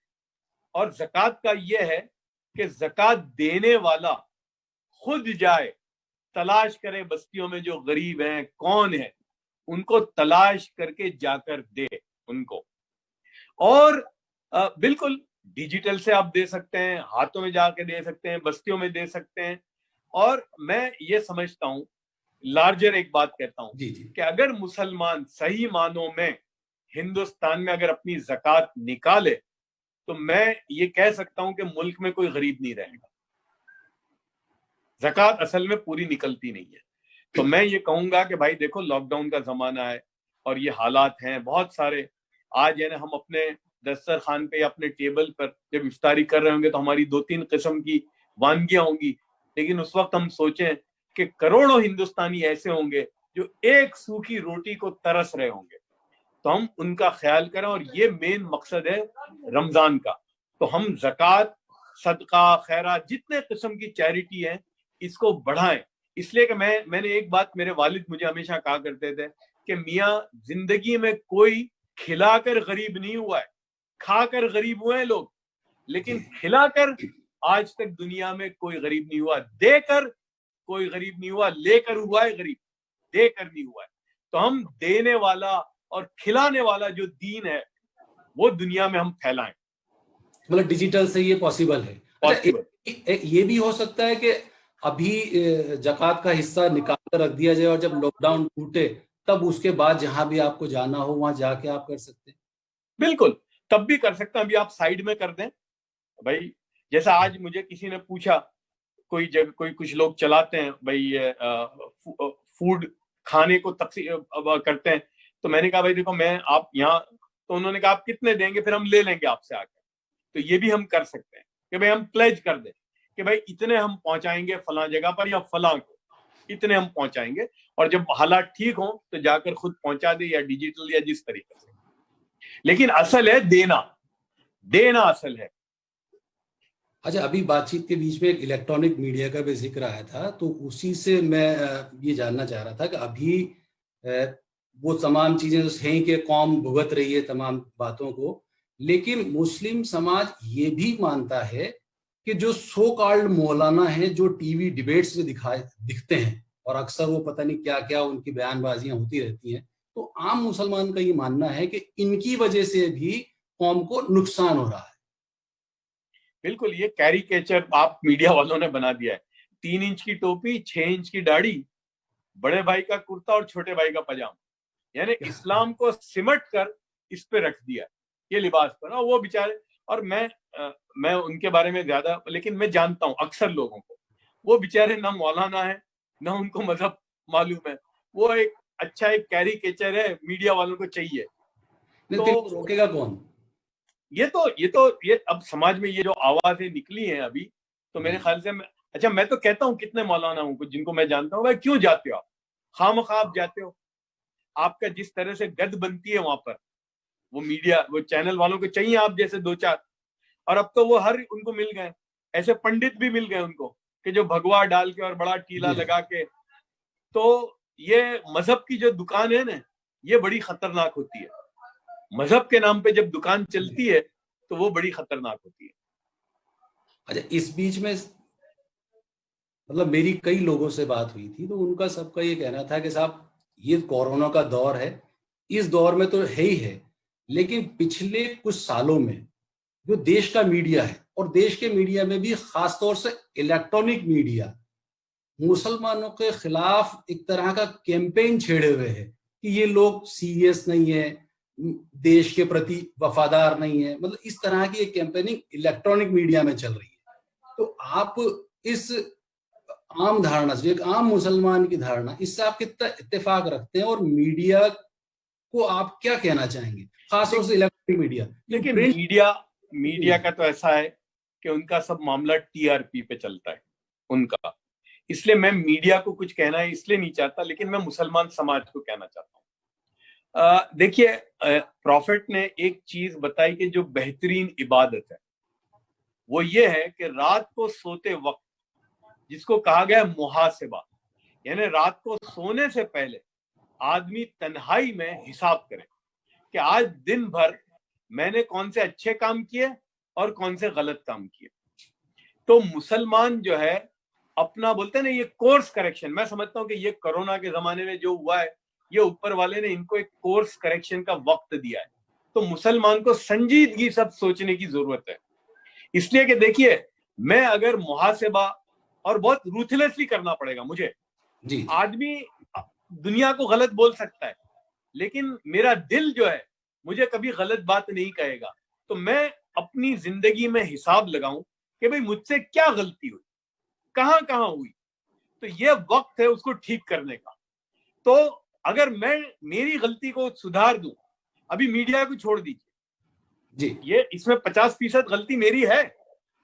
और जकात का ये है कि जकात देने वाला खुद जाए, तलाश करे बस्तियों में जो गरीब हैं, कौन है, उनको तलाश करके जाकर दे उनको। और बिल्कुल डिजिटल से आप दे सकते हैं, हाथों में जाके दे सकते हैं, बस्तियों में दे सकते हैं। और मैं ये समझता हूं, लार्जर एक बात कहता हूं, जी जी। कि अगर मुसलमान सही मानों में हिंदुस्तान में अगर अपनी जकात निकाले, तो मैं ये कह सकता हूं कि मुल्क में कोई गरीब नहीं रहेगा। जकात असल में पूरी निकलती नहीं है। तो मैं ये कहूंगा कि भाई देखो, लॉकडाउन का जमाना है और ये हालात हैं बहुत सारे। आज यानी हम अपने दस्तरखान पे या अपने टेबल पर जब इफ्तारी कर रहे होंगे तो हमारी 2-3 किस्म की वानगियां होंगी, लेकिन उस वक्त हम सोचें कि करोड़ों हिंदुस्तानी ऐसे होंगे जो एक सूखी रोटी को तरस रहे होंगे, तो हम उनका ख्याल करें। और ये मेन मकसद है रमजान का। तो हम जकात, सदका, खैरात, जितने किस्म की चैरिटी है, इसको बढ़ाएं। इसलिए कि मैंने एक बात, मेरे वालिद मुझे हमेशा कहा करते थे कि मियाँ, जिंदगी में कोई खिलाकर गरीब नहीं हुआ है, खाकर गरीब हुए हैं लोग, लेकिन खिलाकर आज तक दुनिया में कोई गरीब नहीं हुआ। देकर कोई गरीब नहीं हुआ, लेकर हुआ है गरीब, देकर नहीं हुआ है। तो हम देने वाला और खिलाने वाला जो दीन है वो दुनिया में हम फैलाएं। मतलब डिजिटल से ये पॉसिबल है। अच्छा, ये भी हो सकता है कि अभी ज़कात का हिस्सा निकाल कर रख दिया जाए और जब लॉकडाउन टूटे तब उसके बाद जहां भी आपको जाना हो वहां जाके आप कर सकते हैं? बिल्कुल, तब भी कर सकते हैं। अभी आप साइड में कर दें भाई। जैसा आज मुझे किसी ने पूछा, कोई कुछ लोग चलाते हैं भाई फूड खाने को तकसीम करते हैं। तो मैंने कहा भाई देखो मैं आप यहाँ, तो उन्होंने कहा आप कितने देंगे, फिर हम ले लेंगे आपसे आकर। तो ये भी हम कर सकते हैं कि भाई हम प्लेज कर दें कि भाई इतने हम पहुंचाएंगे फलां जगह पर या फलां को इतने हम पहुंचाएंगे, और जब हालात ठीक हो तो जाकर खुद पहुंचा दे, या डिजिटल या जिस तरीके से। लेकिन असल है देना, देना असल है। अच्छा, अभी बातचीत के बीच में एक इलेक्ट्रॉनिक मीडिया का भी जिक्र आया था, तो उसी से मैं ये जानना चाह रहा था कि अभी वो तमाम चीजें तो हैं कि कौम भुगत रही है तमाम बातों को, लेकिन मुस्लिम समाज ये भी मानता है कि जो सो कॉल्ड मौलाना हैं जो टीवी डिबेट्स में दिखते हैं और अक्सर वो पता नहीं क्या क्या उनकी बयानबाजियां होती रहती हैं, तो आम मुसलमान का ये मानना है कि इनकी वजह से भी कौम को नुकसान हो रहा है। बिल्कुल, ये कैरिकेचर आप मीडिया वालों ने बना दिया है। 3 इंच की टोपी, 6 इंच की दाढ़ी, बड़े भाई का कुर्ता और छोटे भाई का पजामा, यानी इस्लाम को सिमट कर इस पे रख दिया ये लिबास पर। और वो बेचारे, और मैं उनके बारे में ज्यादा, लेकिन मैं जानता हूं अक्सर लोगों को, वो बेचारे ना मौलाना है ना उनको मजहब मालूम है, वो एक अच्छा एक कैरिकेचर है, मीडिया वालों को चाहिए। तो रोकेगा कौन? ये अब समाज में ये जो आवाजें निकली हैं अभी, तो मेरे ख्याल से अच्छा मैं तो कहता हूँ कितने मौलाना हूँ जिनको मैं जानता हूँ, भाई क्यों जाते हो आप, खामखा आप जाते हो। आपका जिस तरह से गद बनती है वहां पर, वो मीडिया वो चैनल वालों को चाहिए आप जैसे 2-4, और अब तो वो हर उनको मिल गए, ऐसे पंडित भी मिल गए उनको कि जो भगवा डाल के और बड़ा टीला लगा के। तो ये मजहब की जो दुकान है ना, ये बड़ी खतरनाक होती है। मजहब के नाम पे जब दुकान चलती है तो वो बड़ी खतरनाक होती है। अच्छा, इस बीच में मतलब मेरी कई लोगों से बात हुई थी, तो उनका सबका ये कहना था कि साहब ये कोरोना का दौर है, इस दौर में तो है ही है, लेकिन पिछले कुछ सालों में जो देश का मीडिया है, और देश के मीडिया में भी खासतौर से इलेक्ट्रॉनिक मीडिया, मुसलमानों के खिलाफ एक तरह का कैंपेन छेड़े हुए है कि ये लोग सीरियस नहीं है, देश के प्रति वफादार नहीं है, मतलब इस तरह की एक कैंपेनिंग इलेक्ट्रॉनिक मीडिया में चल रही है। तो आप इस आम धारणा से, एक आम मुसलमान की धारणा, इससे आप कितना इत्तेफाक रखते हैं, और मीडिया को आप क्या कहना चाहेंगे, खासतौर से इलेक्ट्रॉनिक मीडिया? लेकिन मीडिया का तो ऐसा है कि उनका सब मामला टीआरपी पे चलता है उनका, इसलिए मैं मीडिया को कुछ कहना है इसलिए नहीं चाहता, लेकिन मैं मुसलमान समाज को कहना चाहता हूँ। देखिए, प्रॉफिट ने एक चीज बताई कि जो बेहतरीन इबादत है वो ये है कि रात को सोते वक्त, जिसको कहा गया मुहासिबा, यानी रात को सोने से पहले आदमी तन्हाई में हिसाब करे कि आज दिन भर मैंने कौन से अच्छे काम किए और कौन से गलत काम किए। तो मुसलमान जो है अपना, बोलते हैं ना, ये कोर्स करेक्शन, मैं समझता हूं कि ये कोरोना के जमाने में जो हुआ है, ये ऊपर वाले ने इनको एक कोर्स करेक्शन का वक्त दिया है। तो मुसलमान को संजीदगी सब सोचने की जरूरत है, इसलिए कि देखिए, मैं अगर मुहासिबा, और बहुत रूथलेसली करना पड़ेगा मुझे जी। आदमी दुनिया को गलत बोल सकता है, लेकिन मेरा दिल जो है मुझे कभी गलत बात नहीं कहेगा। तो मैं अपनी जिंदगी में हिसाब लगाऊं कि भाई मुझसे क्या गलती हुई, कहां कहां हुई, तो ये वक्त है उसको ठीक करने का। तो अगर मैं मेरी गलती को सुधार दूं, अभी मीडिया को छोड़ दीजिए जी, ये इसमें 50% गलती मेरी है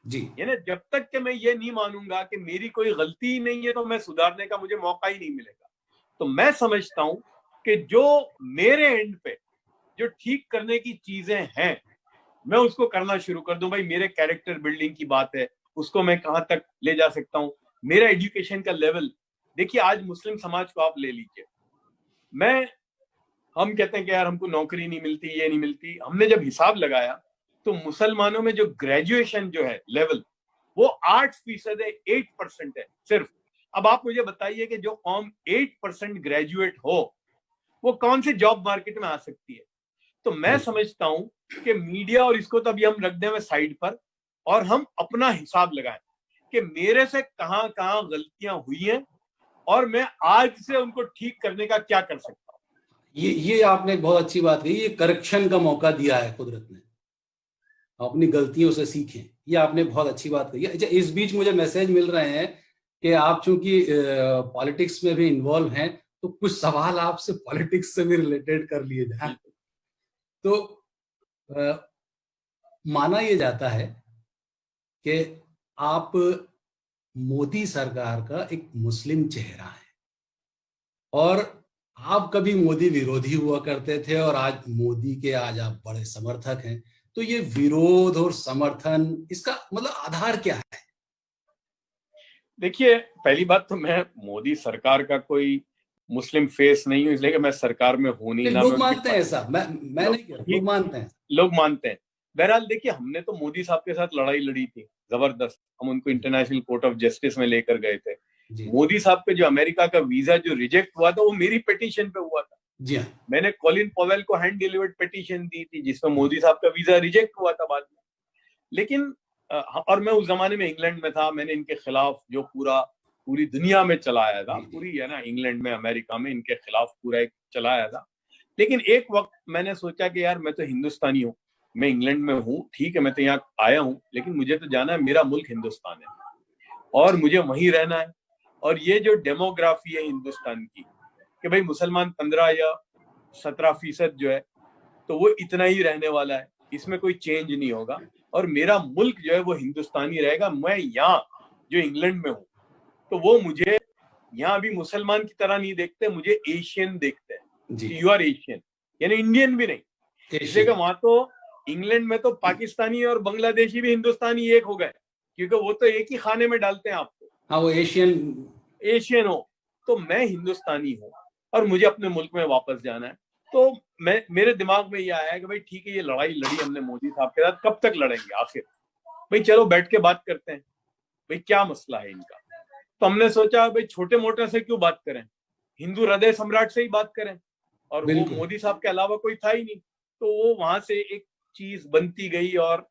जी, यानी जब तक कि मैं ये नहीं मानूंगा कि मेरी कोई गलती ही नहीं है, तो मैं सुधारने का मुझे मौका ही नहीं मिलेगा। तो मैं समझता हूं कि जो मेरे एंड पे जो ठीक करने की चीजें हैं, मैं उसको करना शुरू कर दूं। भाई मेरे कैरेक्टर बिल्डिंग की बात है, उसको मैं कहां तक ले जा सकता हूं, मेरा एजुकेशन का लेवल। देखिए, आज मुस्लिम समाज को आप ले लीजिए, हम कहते हैं कि यार हमको नौकरी नहीं मिलती, ये नहीं मिलती। हमने जब हिसाब लगाया तो मुसलमानों में जो ग्रेजुएशन जो है लेवल, वो 8% है, 8% है सिर्फ। अब आप मुझे बताइए कि जो कौम 8% ग्रेजुएट हो, वो कौन से जॉब मार्केट में आ सकती है? तो मैं समझता हूं कि मीडिया, और इसको तो अभी हम रख दें साइड पर, और हम अपना हिसाब लगाएं कि मेरे से कहां कहां गलतियां हुई हैं और मैं आज से उनको ठीक करने का क्या कर सकता हूं। ये आपने बहुत अच्छी बात कही, ये करेक्शन का मौका दिया है कुदरत ने, अपनी गलतियों से सीखें, ये आपने बहुत अच्छी बात कही। अच्छा, इस बीच मुझे मैसेज मिल रहे हैं कि आप चूंकि पॉलिटिक्स में भी इन्वॉल्व हैं, तो कुछ सवाल आपसे पॉलिटिक्स से भी रिलेटेड कर लिए जाए। तो माना यह जाता है कि आप मोदी सरकार का एक मुस्लिम चेहरा है, और आप कभी मोदी विरोधी हुआ करते थे और आज मोदी के आज आप बड़े समर्थक हैं। तो ये विरोध और समर्थन, इसका मतलब आधार क्या है? देखिए, पहली बात तो मैं मोदी सरकार का कोई मुस्लिम फेस नहीं हूं, इसलिए कि मैं सरकार में हूं नहीं, ना मैं लोग उनकी मानते हैं ऐसा, मैं नहीं कह रहा, लोग मानते हैं। लोग मानते हैं। बहरहाल देखिए, हमने तो मोदी साहब के साथ लड़ाई लड़ी थी जबरदस्त, हम उनको इंटरनेशनल कोर्ट ऑफ जस्टिस में लेकर गए थे। जी मोदी साहब के जो अमेरिका का वीजा जो रिजेक्ट हुआ था, वो मेरी पिटीशन पे हुआ था। जी हाँ। मैंने कॉलिन पॉवेल को हैंड डिलीवर्ड पिटीशन दी थी, जिसमें मोदी साहब का वीजा रिजेक्ट हुआ था बाद में। लेकिन और मैं उस जमाने में इंग्लैंड में था, मैंने इनके खिलाफ जो पूरी दुनिया में चलाया था, पूरी है ना, इंग्लैंड में, अमेरिका में इनके खिलाफ पूरा एक चलाया था। लेकिन एक वक्त मैंने सोचा कि यार, मैं तो हिंदुस्तानी हूँ, मैं इंग्लैंड में हूँ, ठीक है, मैं तो यहाँ आया हूँ, लेकिन मुझे तो जाना है, मेरा मुल्क हिंदुस्तान है और मुझे वहीं रहना है। और ये जो डेमोग्राफी है हिंदुस्तान की, कि भाई मुसलमान 15 या 17% जो है, तो वो इतना ही रहने वाला है, इसमें कोई चेंज नहीं होगा, और मेरा मुल्क जो है वो हिंदुस्तानी रहेगा। मैं यहाँ जो इंग्लैंड में हूँ, तो वो मुझे यहाँ भी मुसलमान की तरह नहीं देखते, मुझे एशियन देखते हैं कि यू आर एशियन, यानी इंडियन भी नहीं। इसलिए कि वहां तो इंग्लैंड में तो पाकिस्तानी और बांग्लादेशी भी हिंदुस्तानी एक हो गए, क्योंकि वो तो एक ही खाने में डालते हैं आपको। हाँ, वो एशियन हो। तो मैं हिंदुस्तानी हूँ और मुझे अपने मुल्क में वापस जाना है। तो मेरे दिमाग में ये आया है कि भाई ठीक है, ये लड़ाई लड़ी हमने मोदी साहब के साथ, कब तक लड़ेंगे आखिर, भाई चलो बैठ के बात करते हैं, भाई क्या मसला है इनका। तो हमने सोचा भाई छोटे मोटे से क्यों बात करें, हिंदू हृदय सम्राट से ही बात करें, और वो मोदी साहब के अलावा कोई था ही नहीं। तो वो वहां से एक चीज बनती गई, और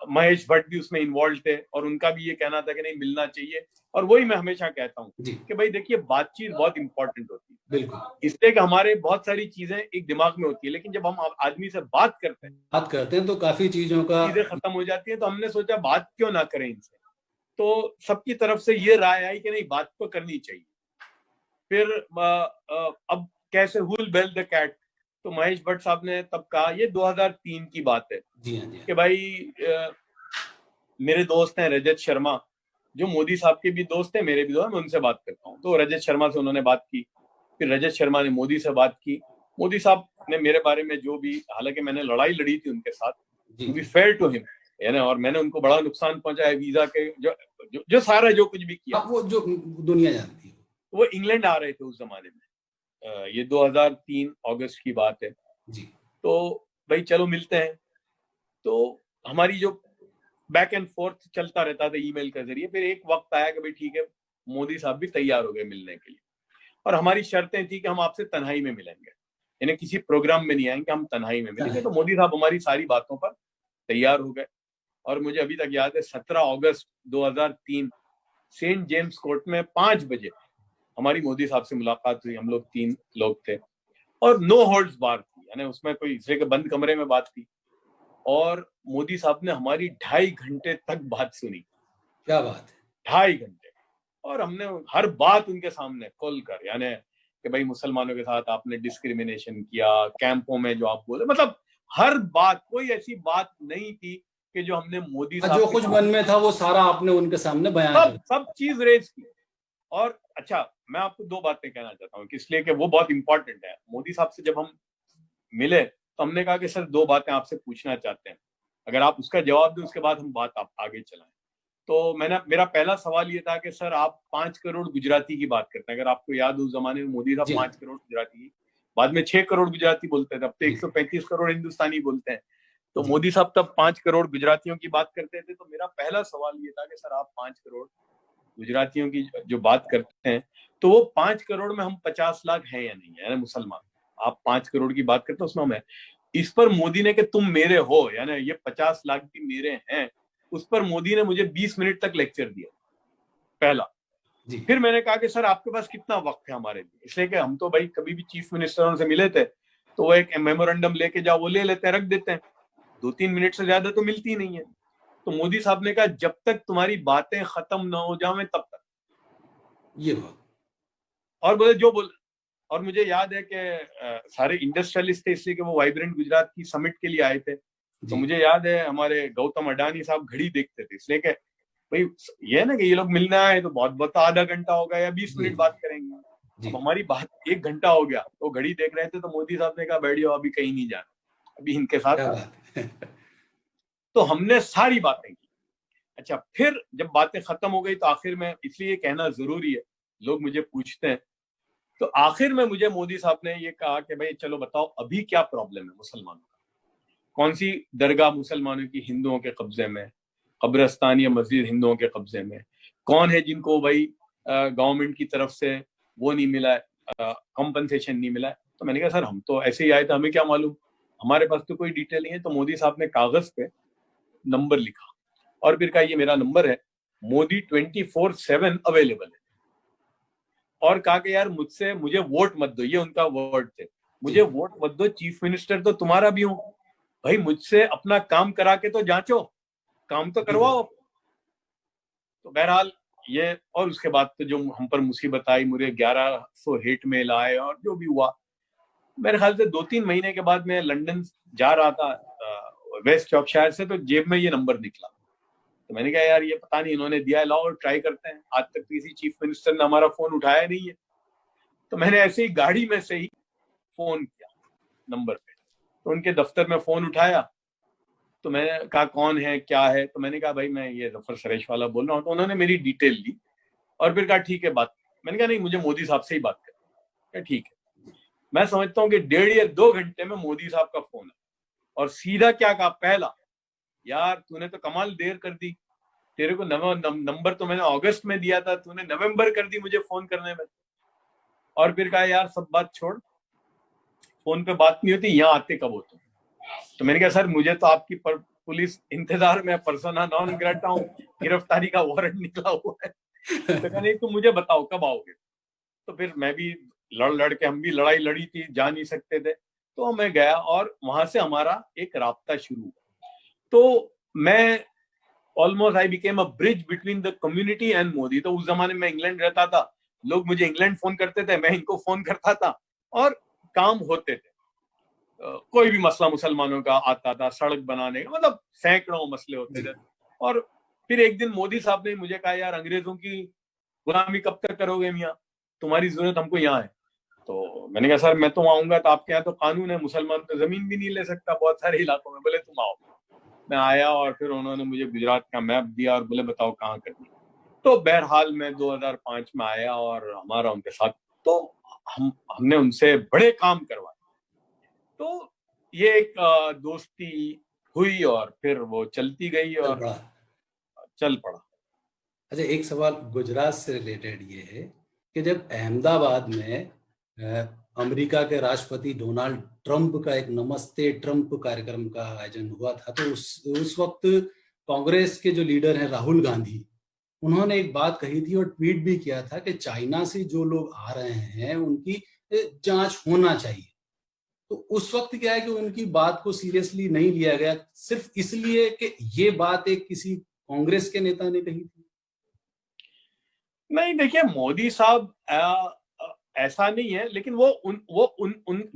महेश भट्ट भी उसमें इन्वॉल्व थे, और उनका भी ये कहना था कि नहीं, मिलना चाहिए। और वही मैं हमेशा कहता हूँ कि भाई देखिए, बातचीत बहुत इंपॉर्टेंट होती है, बिल्कुल, इसलिए कि हमारे बहुत सारी चीजें एक दिमाग में होती है, लेकिन जब हम आदमी से बात करते हैं तो काफी चीजों का चीजें खत्म हो जाती है। तो हमने सोचा बात क्यों ना करें इनसे। तो सबकी तरफ से ये राय आई कि नहीं, बात तो करनी चाहिए। फिर अब कैसे हुल बेल द कैट, तो महेश भट्ट साहब ने तब कहा, ये 2003 की बात है, जी हाँ, कि भाई मेरे दोस्त हैं रजत शर्मा, जो मोदी साहब के भी दोस्त हैं, मेरे भी दोस्त हैं, मैं उनसे बात करता हूँ। तो रजत शर्मा से उन्होंने बात की, फिर रजत शर्मा ने मोदी से बात की। मोदी साहब ने मेरे बारे में जो भी, हालांकि मैंने लड़ाई लड़ी थी उनके साथ, to be fair to him, है ना, और मैंने उनको बड़ा नुकसान पहुंचाया, वीजा के जो सारा जो कुछ भी किया, वो जो दुनिया जानती है। वो इंग्लैंड आ रहे थे उस जमाने में, ये 2003 अगस्त की बात है जी। तो भाई चलो मिलते हैं। तो हमारी जो बैक एंड फोर्थ चलता रहता था ईमेल के जरिए। फिर एक वक्त आया कि भाई ठीक है, मोदी साहब भी तैयार हो गए मिलने के लिए, और हमारी शर्तें थी कि हम आपसे तन्हाई में मिलेंगे, यानी किसी प्रोग्राम में नहीं आएंगे, हम तन्हाई में मिलेंगे। तो मोदी साहब हमारी सारी बातों पर तैयार हो गए, और मुझे अभी तक याद है 17 अगस्त 2003 सेंट जेम्स कोर्ट में 5 बजे हमारी मोदी साहब से मुलाकात हुई। हम लोग 3 लोग थे, और नो होल्ड्स बार थी, यानी उसमें कोई इसलिए के बंद कमरे में बात थी, और मोदी साहब ने हमारी 2.5 घंटे तक बात सुनी। क्या बात है, 2.5 घंटे। और हमने हर बात उनके सामने खोल कर, यानी कि भाई मुसलमानों के साथ आपने डिस्क्रिमिनेशन किया, कैंपों में जो आप बोले, मतलब हर बात, कोई ऐसी बात नहीं थी कि जो हमने मोदी साहब जो कुछ मन में था वो सारा आपने उनके सामने बयान कर, सब चीज रेज की। और अच्छा, मैं आपको 2 बातें कहना चाहता हूँ, इसलिए कि वो बहुत इंपॉर्टेंट है। मोदी साहब से जब हम मिले तो हमने कहा कि सर 2 बातें आपसे पूछना चाहते हैं, अगर आप उसका जवाब दें उसके बाद हम बात आप आगे चलाएं। तो मेरा पहला सवाल ये था कि सर आप 5 करोड़ गुजराती की बात करते हैं, अगर आपको याद हो उस जमाने में मोदी साहब 5 करोड़ गुजराती, बाद में 6 करोड़ गुजराती बोलते थे, अब तो 135 करोड़ हिंदुस्तानी बोलते हैं। तो मोदी साहब तब 5 करोड़ गुजरातियों की बात करते थे। तो मेरा पहला सवाल ये था कि सर आप 5 करोड़ गुजरातियों की जो बात करते हैं, तो वो 5 करोड़ में हम 50 लाख हैं या नहीं है, मुसलमान। आप 5 करोड़ की बात करते हो, उसमें हम है। इस पर मोदी ने कि तुम मेरे हो, यानी ये 50 लाख भी मेरे हैं, उस पर मोदी ने मुझे 20 मिनट तक लेक्चर दिया, पहला। फिर मैंने कहा कि सर आपके पास कितना वक्त है हमारे लिए, इसलिए कि हम तो भाई कभी भी चीफ मिनिस्टरों से मिले थे तो वो एक मेमोरेंडम लेके जाओ, वो ले लेते हैं, रख देते हैं, 2-3 मिनट से ज्यादा तो मिलती नहीं है। तो मोदी साहब ने कहा जब तक तुम्हारी बातें खत्म ना हो जाए तब तक। ये बात और बोले जो बोल। और मुझे याद है कि सारे इंडस्ट्रियलिस्ट थे, इसलिए कि वो वाइब्रेंट गुजरात की समिट के लिए आए थे। तो मुझे याद है हमारे गौतम अडानी साहब घड़ी देखते थे, इसलिए कि भाई ये है ना कि ये लोग मिलना है तो बहुत बहुत आधा घंटा होगा या 20 मिनट बात करेंगे। अब हमारी बात 1 घंटा हो गया, तो घड़ी देख रहे थे, तो मोदी साहब ने कहा बैठियो, अभी कहीं नहीं जाना, अभी इनके साथ। तो हमने सारी बातें की। अच्छा, फिर जब बातें खत्म हो गई तो आखिर में, इसलिए कहना जरूरी है, लोग मुझे पूछते हैं, तो आखिर में मुझे मोदी साहब ने ये कहा कि भाई चलो बताओ अभी क्या प्रॉब्लम है मुसलमानों का, कौन सी दरगाह मुसलमानों की हिंदुओं के कब्जे में, कब्रिस्तान या मस्जिद हिंदुओं के कब्जे में, कौन है जिनको भाई गवर्नमेंट की तरफ से वो नहीं मिला है, कंपनसेशन नहीं मिला है। तो मैंने कहा सर हम तो ऐसे ही आए थे, हमें क्या मालूम, हमारे पास तो कोई डिटेल नहीं है। तो मोदी साहब ने कागज पे नंबर लिखा और फिर कहा ये मेरा नंबर है, मोदी 24/7 अवेलेबल है। और कहा कि यार मुझे वोट मत दो, ये उनका वर्ड थे, मुझे वोट मत दो, चीफ मिनिस्टर तो तुम्हारा भी हूं भाई, मुझसे अपना काम करा के तो जांचो, काम तो करवाओ। तो बहरहाल ये, और उसके बाद तो जो हम पर मुसीबत आई, मुझे 1100 हेट मेल आए और जो भी हुआ, मेरे ख्याल से 2-3 महीने के बाद मैं लंदन जा रहा था वेस्ट यॉर्कशायर से, तो जेब में ये नंबर निकला। तो मैंने कहा यार ये पता नहीं इन्होंने दिया है, लाओ ट्राई करते हैं। आज तक किसी चीफ मिनिस्टर ने हमारा फोन उठाया नहीं है। तो मैंने ऐसे ही गाड़ी में से ही फोन किया नंबर पे, तो उनके दफ्तर में फोन उठाया, तो मैंने कहा कौन है क्या है, तो मैंने कहा भाई मैं ये जफर सरेश वाला बोल रहा हूँ। तो उन्होंने मेरी डिटेल ली और फिर कहा ठीक है बात। मैंने कहा नहीं, मुझे मोदी साहब से ही बात करनी है। ठीक है। मैं समझता हूँ कि 1.5 या 2 घंटे में मोदी साहब का फोन है और सीधा क्या कहा, पहला, यार तूने तो कमाल देर कर दी, तेरे को नंबर तो मैंने अगस्त में दिया था, तूने नवंबर कर दी मुझे फोन करने में। और फिर कहा यार सब बात छोड़, फोन पे बात नहीं होती, यहाँ आते कब होते। तो मैंने कहा सर मुझे तो आपकी पुलिस इंतजार में, पर्सोना नॉन ग्रेटा हूँ, गिरफ्तारी का वारंट निकला हुआ है। तो कहा नहीं, तुम मुझे बताओ कब आओगे। तो फिर मैं भी लड़ के, हम भी लड़ाई लड़ी थी, जा नहीं सकते थे, तो मैं गया और वहां से हमारा एक राब्ता शुरू हुआ। तो मैं almost I became a bridge between the community and Modi. तो उस जमाने में इंग्लैंड रहता था, लोग मुझे इंग्लैंड फोन करते थे, मैं इनको फोन करता था और काम होते थे। कोई भी मसला मुसलमानों का आता था, सड़क बनाने का, मतलब सैकड़ों मसले होते थे। और फिर एक दिन मोदी साहब ने मुझे कहा यार अंग्रेजों की गुलामी कब तक करोगे मियाँ, तुम्हारी जरूरत हमको यहाँ है। तो मैंने कहा सर मैं तो आऊंगा, तो आपके यहाँ तो कानून है, मुसलमान तो जमीन भी नहीं ले सकता बहुत सारे इलाकों में। बोले तुम आओ। मैं आया और फिर उन्होंने मुझे गुजरात का मैप दिया और बोले बताओ कहाँ करनी। तो बहरहाल मैं 2005 में आया और हमारा उनके साथ, तो हमने उनसे बड़े काम करवाए। तो ये एक दोस्ती हुई और फिर वो चलती गई और चल पड़ा। अच्छा, एक सवाल गुजरात से रिलेटेड ये है कि जब अहमदाबाद में अमेरिका के राष्ट्रपति डोनाल्ड ट्रंप का एक नमस्ते ट्रंप कार्यक्रम का आयोजन हुआ था, तो उस वक्त कांग्रेस के जो लीडर हैं राहुल गांधी, उन्होंने एक बात कही थी और ट्वीट भी किया था कि चाइना से जो लोग आ रहे हैं उनकी जांच होना चाहिए। तो उस वक्त क्या है कि उनकी बात को सीरियसली नहीं लिया गया, सिर्फ इसलिए कि ये बात एक किसी कांग्रेस के नेता ने कही थी। नहीं देखिए, मोदी साहब ऐसा नहीं है, लेकिन वो उन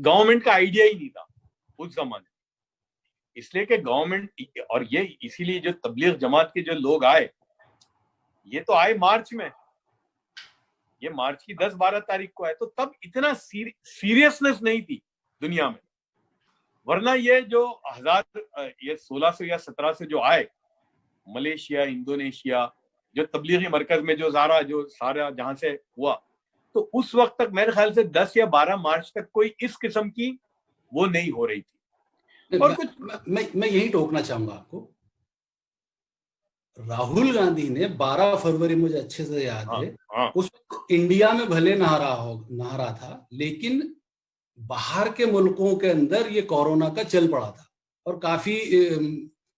गवर्नमेंट का आइडिया ही नहीं था उस जमाने, इसलिए कि गवर्नमेंट, और ये इसीलिए जो तबलीग जमात के जो लोग आए, ये तो आए मार्च में, ये मार्च की 10-12 तारीख को आए, तो तब इतना सीरियसनेस नहीं थी दुनिया में। वरना ये जो ये 1600 या 1700 जो आए, मलेशिया, इंडोनेशिया, जो तबलीगी मरकज में जो सारा जहां से हुआ, तो उस वक्त तक मेरे ख्याल से 10 या 12 मार्च तक कोई इस किस्म की वो नहीं हो रही थी। और मैं यही टोकना चाहूंगा आपको, राहुल गांधी ने 12 फरवरी, मुझे अच्छे से याद है, उस इंडिया में भले नहा रहा था, लेकिन बाहर के मुल्कों के अंदर ये कोरोना का चल पड़ा था और काफी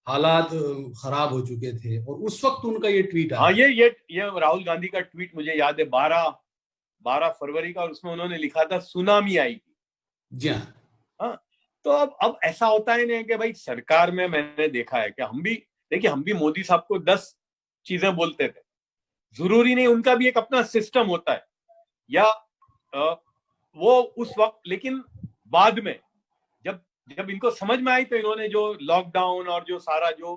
हालात खराब हो चुके थे, और उस वक्त उनका ये ट्वीट आया। हाँ, ये राहुल गांधी का ट्वीट मुझे याद है, 12 फरवरी का, और उसमें उन्होंने लिखा था सुनामी आएगी। जी हाँ। तो अब ऐसा होता है नहीं कि भाई सरकार में, मैंने देखा है कि हम भी मोदी साहब को 10 चीजें बोलते थे, जरूरी नहीं, उनका भी एक अपना सिस्टम होता है, या वो उस वक्त, लेकिन बाद में जब जब इनको समझ में आई तो इन्होंने जो लॉकडाउन और जो सारा जो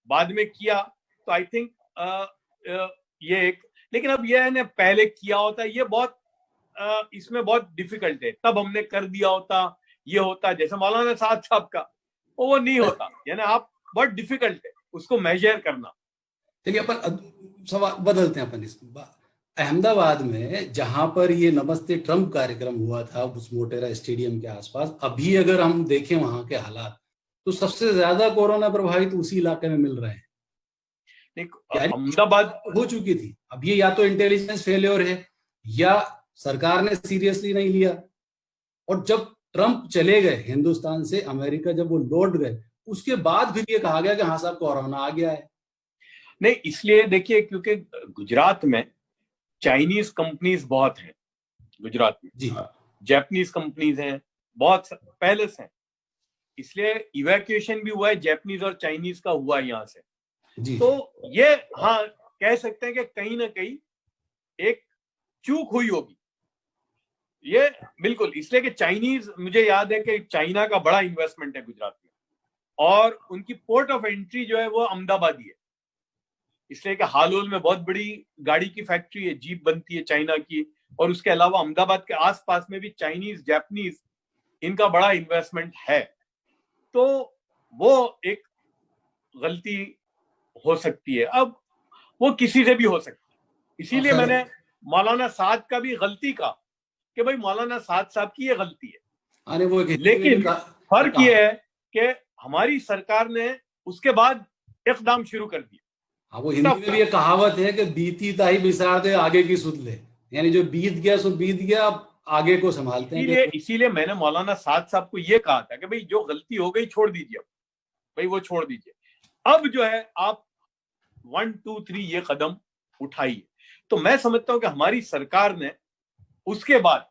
बाद में किया, तो आई थिंक ये एक, लेकिन अब ये है पहले किया होता, ये बहुत इसमें बहुत डिफिकल्ट है। तब हमने कर दिया होता, ये होता जैसे मौलाना साद साहब का, वो नहीं होता। यानी आप बहुत डिफिकल्ट है उसको मेजर करना। चलिए अपन सवाल बदलते हैं। अपन इस अहमदाबाद में जहां पर ये नमस्ते ट्रंप कार्यक्रम हुआ था उस मोटेरा स्टेडियम के आसपास, अभी अगर हम देखें वहां के हालात, तो सबसे ज्यादा कोरोना प्रभावित उसी इलाके में मिल रहे हैं। अहमदाबाद हो चुकी थी। अब ये या तो इंटेलिजेंस फेलियर है या सरकार ने सीरियसली नहीं लिया। और जब ट्रंप चले गए हिंदुस्तान से अमेरिका, जब वो लौट गए, उसके बाद फिर ये कहा गया कि हाँ साहब कोरोना आ गया है। नहीं, इसलिए देखिए, क्योंकि गुजरात में चाइनीज कंपनीज बहुत हैं, गुजरात में जी, जापानीज कंपनीज हैं, बहुत पहले से हैं, इसलिए इवैक्यूएशन भी हुआ है, जापानीज और चाइनीज का हुआ है यहाँ से जी। तो ये हाँ कह सकते हैं कि कहीं ना कहीं एक चूक हुई होगी ये, बिल्कुल। इसलिए कि चाइनीज, मुझे याद है कि चाइना का बड़ा इन्वेस्टमेंट है गुजरात में, और उनकी पोर्ट ऑफ एंट्री जो है वो अहमदाबाद ही है, इसलिए कि हालोल में बहुत बड़ी गाड़ी की फैक्ट्री है, जीप बनती है चाइना की, और उसके अलावा अहमदाबाद के आसपास में भी चाइनीज जापानीज इनका बड़ा इन्वेस्टमेंट है। तो वो एक गलती हो सकती है, अब वो किसी से भी हो सकती है। इसीलिए मैंने मौलाना साद का भी गलती का कि भाई मौलाना साद साहब की ये गलती है, अरे वो लेकिन फर्क ये है कि हमारी सरकार ने उसके बाद इक़दाम शुरू कर दिया। हाँ, वो हिंदी में भी ये कहावत है कि बीती ताही बिसार दे आगे की सुध ले, यानी जो बीत गया सो बीत गया, अब आगे को संभालते हैं। इसीलिए मैंने मौलाना साद साहब को ये कहा था कि भाई जो गलती हो गई छोड़ दीजिए, भाई वो छोड़ दीजिए, अब जो है आप 1 2 3 ये कदम उठाइए। तो मैं समझता हूं कि हमारी सरकार ने उसके बाद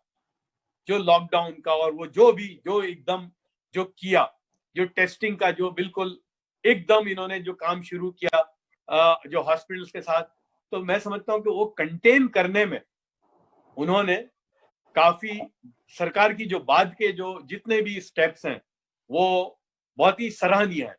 जो लॉकडाउन का और वो जो भी जो एकदम जो किया, जो टेस्टिंग का जो बिल्कुल एकदम इन्होंने जो काम शुरू किया जो हॉस्पिटल्स के साथ, तो मैं समझता हूं कि वो कंटेन करने में उन्होंने काफी, सरकार की जो बाद के जो जितने भी स्टेप्स हैं वो बहुत ही सराहनीय है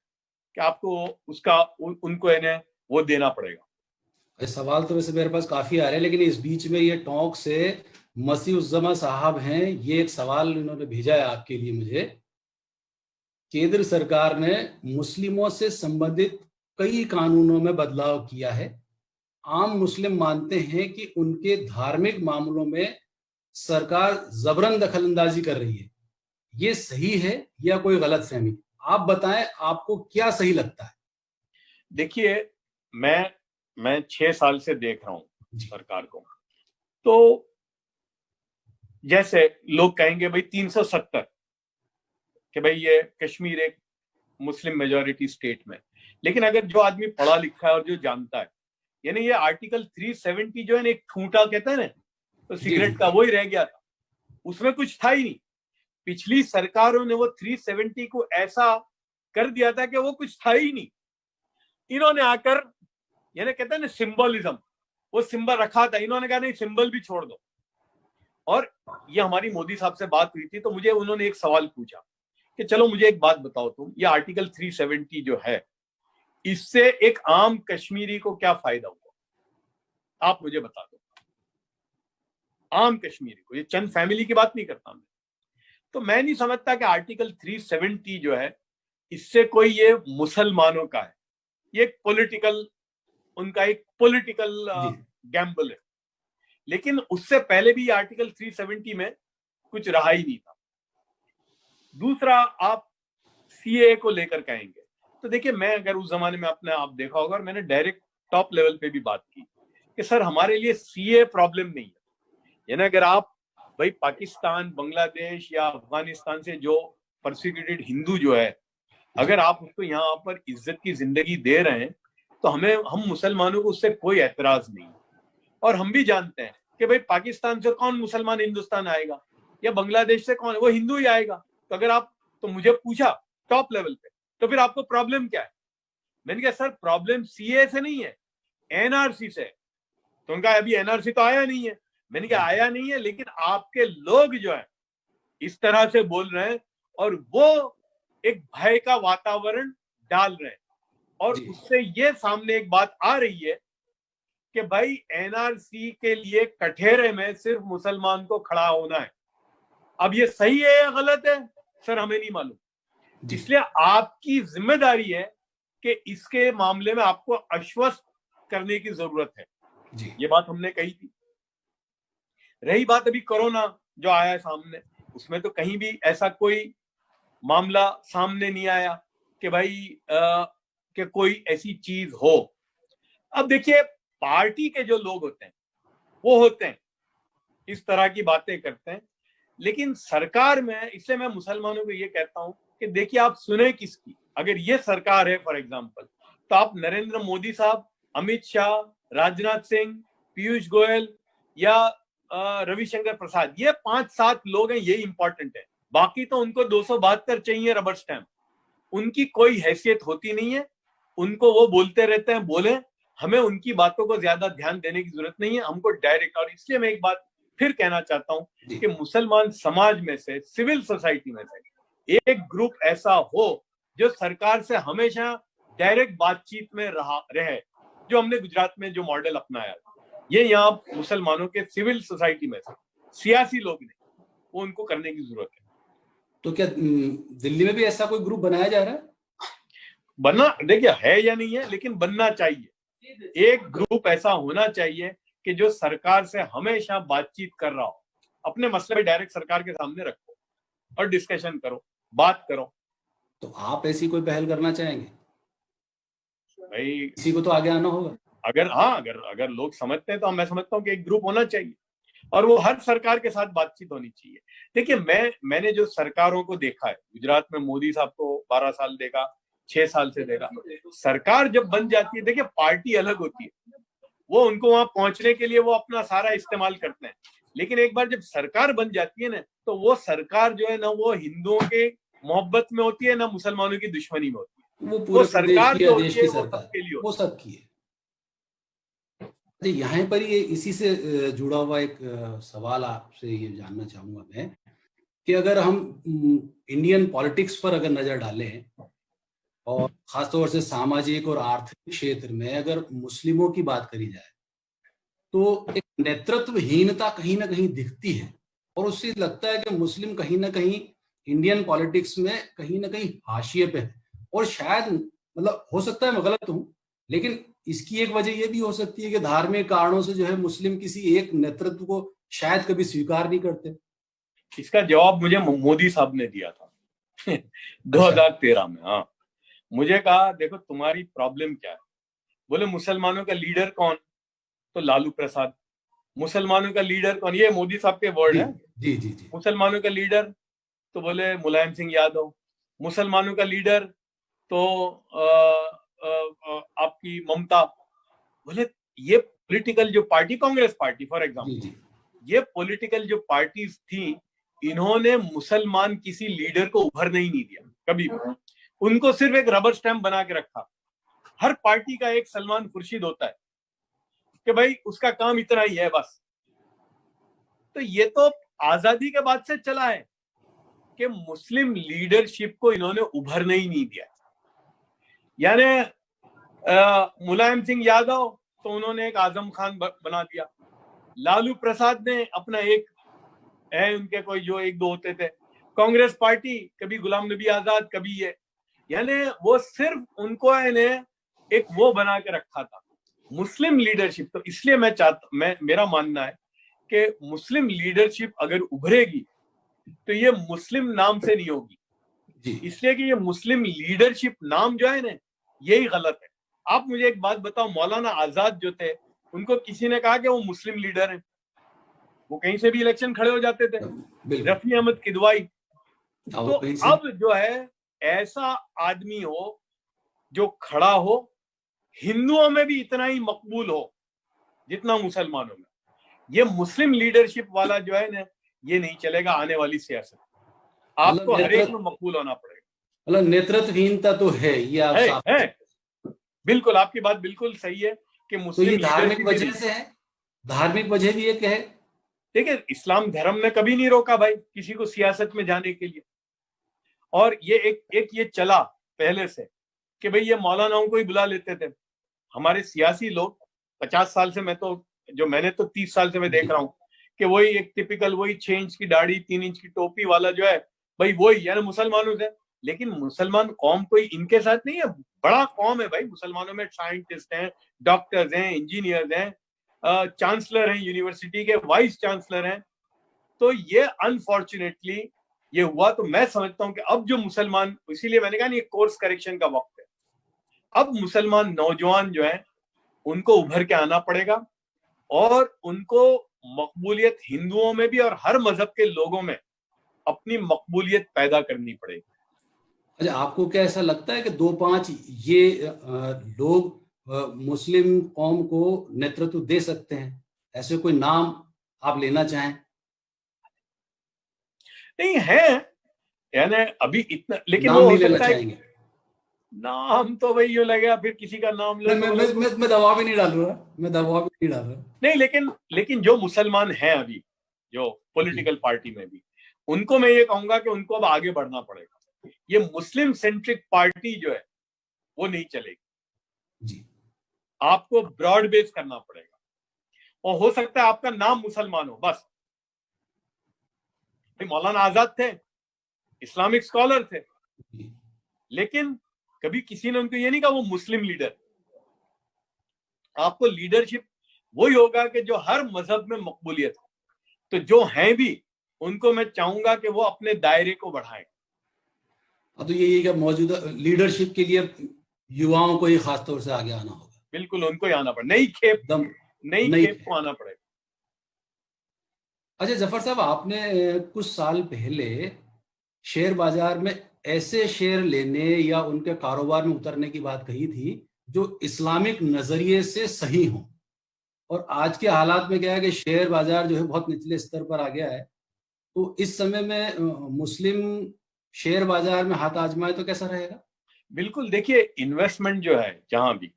कि आपको उसका उनको इन्हें वो देना पड़ेगा। सवाल तो वैसे मेरे पास काफी आ रहे हैं, लेकिन इस बीच में ये टॉक से मसीउज़्ज़मा साहब हैं, ये एक सवाल इन्होंने भेजा है आपके लिए मुझे। केंद्र सरकार ने मुस्लिमों से संबंधित कई कानूनों में बदलाव किया है। आम मुस्लिम मानते हैं कि उनके धार्मिक मामलों में सरकार जबरन दखलंदाजी कर रही है। ये सही है या कोई गलतफहमी? आप बताएं, आपको क्या सही लगता है? देखिए, मैं 6 साल से देख रहा हूं सरकार को, तो जैसे लोग कहेंगे भाई 370 कि भाई ये कश्मीर एक मुस्लिम मेजॉरिटी स्टेट में, लेकिन अगर जो आदमी पढ़ा लिखा है और जो जानता है, यानी ये आर्टिकल 370 जो है ना, एक ठूंठा कहते हैं ना, तो सिगरेट का वही रह गया था, उसमें कुछ था ही नहीं। पिछली सरकारों ने वो 370 को ऐसा कर दिया था कि वो कुछ था ही नहीं। इन्होंने आकर, यानी कहते हैं ना सिंबलिज्म, वो सिंबल रखा था, इन्होंने कहा नहीं सिंबल भी छोड़ दो। और ये हमारी मोदी साहब से बात हुई थी, तो मुझे उन्होंने एक सवाल पूछा कि चलो मुझे एक बात बताओ तुम, ये आर्टिकल 370 जो है, इससे एक आम कश्मीरी को क्या फायदा हुआ, आप मुझे बता दो। आम कश्मीरी को, ये चंद फैमिली की बात नहीं करता मैं, तो मैं नहीं समझता कि आर्टिकल 370 जो है इससे कोई ये मुसलमानों का है, ये पॉलिटिकल, उनका एक पॉलिटिकल गैम्बल है। लेकिन उससे पहले भी आर्टिकल 370 में कुछ रहा ही नहीं था। दूसरा, आप सीए को लेकर कहेंगे, तो देखिए मैं अगर उस जमाने में अपने आप देखा होगा, और मैंने डायरेक्ट टॉप लेवल पे भी बात की कि सर हमारे लिए सीए प्रॉब्लम नहीं है। यानी अगर आप भाई पाकिस्तान, बांग्लादेश या अफगानिस्तान से जो परसिक्यूटेड हिंदू जो है, अगर आप उसको यहाँ पर इज्जत की जिंदगी दे रहे हैं, तो हम मुसलमानों को उससे कोई एतराज नहीं। और हम भी जानते हैं कि भाई पाकिस्तान से कौन मुसलमान हिंदुस्तान आएगा, या बांग्लादेश से कौन, वो हिंदू ही आएगा। तो अगर आप तो मुझे पूछा टॉप लेवल पे, तो फिर आपको प्रॉब्लम क्या है? मैंने कहा सर प्रॉब्लम सीए से नहीं है, एनआरसी से। तो उनका अभी एनआरसी तो आया नहीं है, मैंने कहा आया नहीं है, लेकिन आपके लोग जो है इस तरह से बोल रहे हैं और वो एक भय का वातावरण डाल रहे हैं। और जी उससे ये सामने एक बात आ रही है कि भाई एनआरसी के लिए कठेरे में सिर्फ मुसलमान को खड़ा होना है। अब ये सही है या गलत है सर, हमें नहीं मालूम। जी इसलिए आपकी जिम्मेदारी है कि इसके मामले में आपको आश्वस्त करने की जरूरत है। जी ये बात हमने कही थी। रही बात अभी कोरोना जो आया है सामने, उसमें तो कहीं भी ऐसा कोई मामला सामने नहीं आया कि भाई कि कोई ऐसी चीज हो। अब देखिए, पार्टी के जो लोग होते हैं वो होते हैं इस तरह की बातें करते हैं, लेकिन सरकार में, इसलिए मैं मुसलमानों को ये कहता हूं कि देखिए आप सुने किसकी। अगर ये सरकार है फॉर एग्जांपल, तो आप नरेंद्र मोदी साहब, अमित शाह, राजनाथ सिंह, पीयूष गोयल या रविशंकर प्रसाद, ये 5-7 लोग हैं, ये इंपॉर्टेंट है। बाकी तो उनको 272 चाहिए रबर स्टैंप, उनकी कोई हैसियत होती नहीं है। उनको वो बोलते रहते हैं, बोले, हमें उनकी बातों को ज्यादा ध्यान देने की जरूरत नहीं है, हमको डायरेक्ट। और इसलिए मैं एक बात फिर कहना चाहता हूं जी कि मुसलमान समाज में से, सिविल सोसाइटी में से एक ग्रुप ऐसा हो जो सरकार से हमेशा डायरेक्ट बातचीत में रहे, जो हमने गुजरात में जो मॉडल अपनाया, ये यहाँ मुसलमानों के सिविल सोसाइटी में से सियासी लोग नहीं, वो उनको करने की जरूरत है। तो क्या दिल्ली में भी ऐसा कोई ग्रुप बनाया जा रहा है? बनना, देखिए है या नहीं है, लेकिन बनना चाहिए। एक ग्रुप ऐसा होना चाहिए कि जो सरकार से हमेशा बातचीत कर रहा हो, अपने मसले डायरेक्ट सरकार के सामने रखो और डिस्कशन करो, बात करो। तो आप ऐसी कोई पहल करना चाहेंगे? भाई किसी को तो आगे आना होगा। अगर लोग समझते हैं तो मैं समझता हूँ कि एक ग्रुप होना चाहिए और वो हर सरकार के साथ बातचीत होनी चाहिए। देखिए, मैंने जो सरकारों को देखा है, गुजरात में मोदी साहब को 12 साल देखा, 6 साल से देखा। सरकार जब बन जाती है, देखिए पार्टी अलग होती है, वो उनको वहां पहुंचने के लिए वो अपना सारा इस्तेमाल करते हैं, लेकिन एक बार जब सरकार बन जाती है ना, तो वो सरकार जो है ना, वो हिंदुओं के मोहब्बत में होती है ना मुसलमानों की दुश्मनी में होती है। वो पूरे प्रदेश सरकार की या जो होती देश है की वो सरकार, सबके लिए वो होती है। सबकी है। यहाँ पर ये इसी से जुड़ा हुआ एक सवाल आपसे ये जानना चाहूंगा मैं कि अगर हम इंडियन पॉलिटिक्स पर अगर नजर डालें और खासतौर से सामाजिक और आर्थिक क्षेत्र में अगर मुस्लिमों की बात करी जाए, तो एक नेतृत्वहीनता कहीं ना कहीं दिखती है और उससे लगता है कि मुस्लिम कहीं ना कहीं इंडियन पॉलिटिक्स में कहीं ना कहीं हाशिए पे है। और शायद मतलब हो सकता है मैं गलत हूं, लेकिन इसकी एक वजह यह भी हो सकती है कि धार्मिक कारणों से जो है मुस्लिम किसी एक नेतृत्व को शायद कभी स्वीकार नहीं करते। इसका जवाब मुझे मोदी साहब ने दिया था 2013 में। हाँ, मुझे कहा देखो तुम्हारी प्रॉब्लम क्या है। बोले मुसलमानों का लीडर कौन? तो लालू प्रसाद। मुसलमानों का लीडर कौन? ये मोदी साहब के वर्ड है। जी जी जी। मुसलमानों का लीडर तो बोले मुलायम सिंह यादव। मुसलमानों का लीडर तो आपकी ममता। बोले ये पॉलिटिकल जो party, Congress party for example, ये पॉलिटिकल जो पार्टीज थी, इन्होंने मुसलमान किसी लीडर को उभरने ही नहीं दिया कभी भी। उनको सिर्फ एक रबर स्टैंप बना के रखा। हर पार्टी का एक सलमान खुर्शीद होता है कि भाई उसका काम इतना ही है बस। तो ये तो आजादी के बाद से चला है कि मुस्लिम लीडरशिप को इन्होंने उभरने ही नहीं दिया। यानी मुलायम सिंह यादव तो उन्होंने एक आजम खान बना दिया। लालू प्रसाद ने अपना एक है, उनके कोई जो एक दो होते थे। कांग्रेस पार्टी कभी गुलाम नबी आजाद, कभी ये, यानी वो सिर्फ उनको एक वो बना के रखा था मुस्लिम लीडरशिप। तो इसलिए मेरा मानना है कि मुस्लिम लीडरशिप अगर उभरेगी तो ये मुस्लिम नाम से नहीं होगी, इसलिए कि ये मुस्लिम लीडरशिप नाम जो है ना, यही गलत है। आप मुझे एक बात बताओ, मौलाना आजाद जो थे, उनको किसी ने कहा कि वो मुस्लिम लीडर हैं? वो कहीं से भी इलेक्शन खड़े हो जाते थे। रफी अहमद किदवाई। तो अब जो है ऐसा आदमी हो जो खड़ा हो, हिंदुओं में भी इतना ही मकबूल हो जितना मुसलमानों में। ये मुस्लिम लीडरशिप वाला जो है ना, ये नहीं चलेगा आने वाली सियासत। आपको हर एक में मकबूल होना पड़ेगा। मतलब नेतृत्वहीनता तो है, ये आप है। बिल्कुल, आपकी बात बिल्कुल सही है कि मुस्लिम तो ये धार्मिक वजह से है। धार्मिक वजह भी एक है देखिए, इस्लाम धर्म ने कभी नहीं रोका भाई किसी को सियासत में जाने के लिए। और ये एक ये चला पहले से कि भाई ये मौलानाओं को ही बुला लेते थे। हमारे सियासी लोग 50 साल से, मैंने तो 30 साल से मैं देख रहा हूँ कि वही एक टिपिकल वही 6 इंच की दाढ़ी 3 इंच की टोपी वाला जो है भाई, वही यानी मुसलमानों से। लेकिन मुसलमान कौम कोई इनके साथ नहीं है, बड़ा कौम है भाई। मुसलमानों में साइंटिस्ट हैं, डॉक्टर्स हैं, इंजीनियर्स हैं, चांसलर हैं, यूनिवर्सिटी के वाइस चांसलर हैं। तो ये अनफॉर्चुनेटली ये हुआ। तो मैं समझता हूं कि अब जो मुसलमान, इसीलिए मैंने कहा नहीं, कोर्स करेक्शन का वक्त है। अब मुसलमान नौजवान जो है उनको उभर के आना पड़ेगा और उनको मकबूलियत हिंदुओं में भी और हर मजहब के लोगों में अपनी मकबूलियत पैदा करनी पड़ेगी। अच्छा, आपको क्या ऐसा लगता है कि 2-5 ये लोग मुस्लिम कौम को नेतृत्व दे सकते हैं? ऐसे कोई नाम आप लेना चाहें? नहीं है, यानी अभी इतना, लेकिन नाम वो नहीं हो लेना सकता है चाहेंगे? नाम तो भाई यूं लगेगा फिर किसी का नाम लो मैं तो मैं वो मैं लोग मैं, मैं दबाव ही नहीं डाल रहा, मैं दबाव भी नहीं डाल रहा। नहीं। लेकिन जो मुसलमान हैं अभी जो जी पॉलिटिकल पार्टी में भी, उनको मैं ये कहूंगा कि उनको अब आगे बढ़ना पड़ेगा। ये मुस्लिम सेंट्रिक पार्टी जो है वो नहीं चलेगी, जी आपको ब्रॉड बेस करना पड़ेगा। और हो सकता है आपका नाम मुसलमान हो बस। मौलाना आजाद थे, इस्लामिक स्कॉलर थे, जी। लेकिन कभी किसी ने उनको ये नहीं कहा वो मुस्लिम लीडर। आपको लीडरशिप वही होगा कि जो हर मजहब में मकबूलियत हो। तो जो हैं भी उनको मैं चाहूंगा कि वो अपने दायरे को बढ़ाएं। तो यही है कि मौजूदा लीडरशिप के लिए युवाओं को ही खासतौर से आगे आना होगा। बिल्कुल उनको ही आना पड़े, एकदम नई नहीं। खेप को आना पड़ेगा। अच्छा जफर साहब, आपने कुछ साल पहले शेयर बाजार में ऐसे शेयर लेने या उनके कारोबार में उतरने की बात कही थी जो इस्लामिक नजरिए से सही हो। और आज के हालात में क्या है कि शेयर बाजार जो है बहुत निचले स्तर पर आ गया है। तो इस समय में मुस्लिम शेयर बाजार में हाथ आजमाए तो कैसा रहेगा? बिल्कुल, देखिए इन्वेस्टमेंट जो है जहां भी,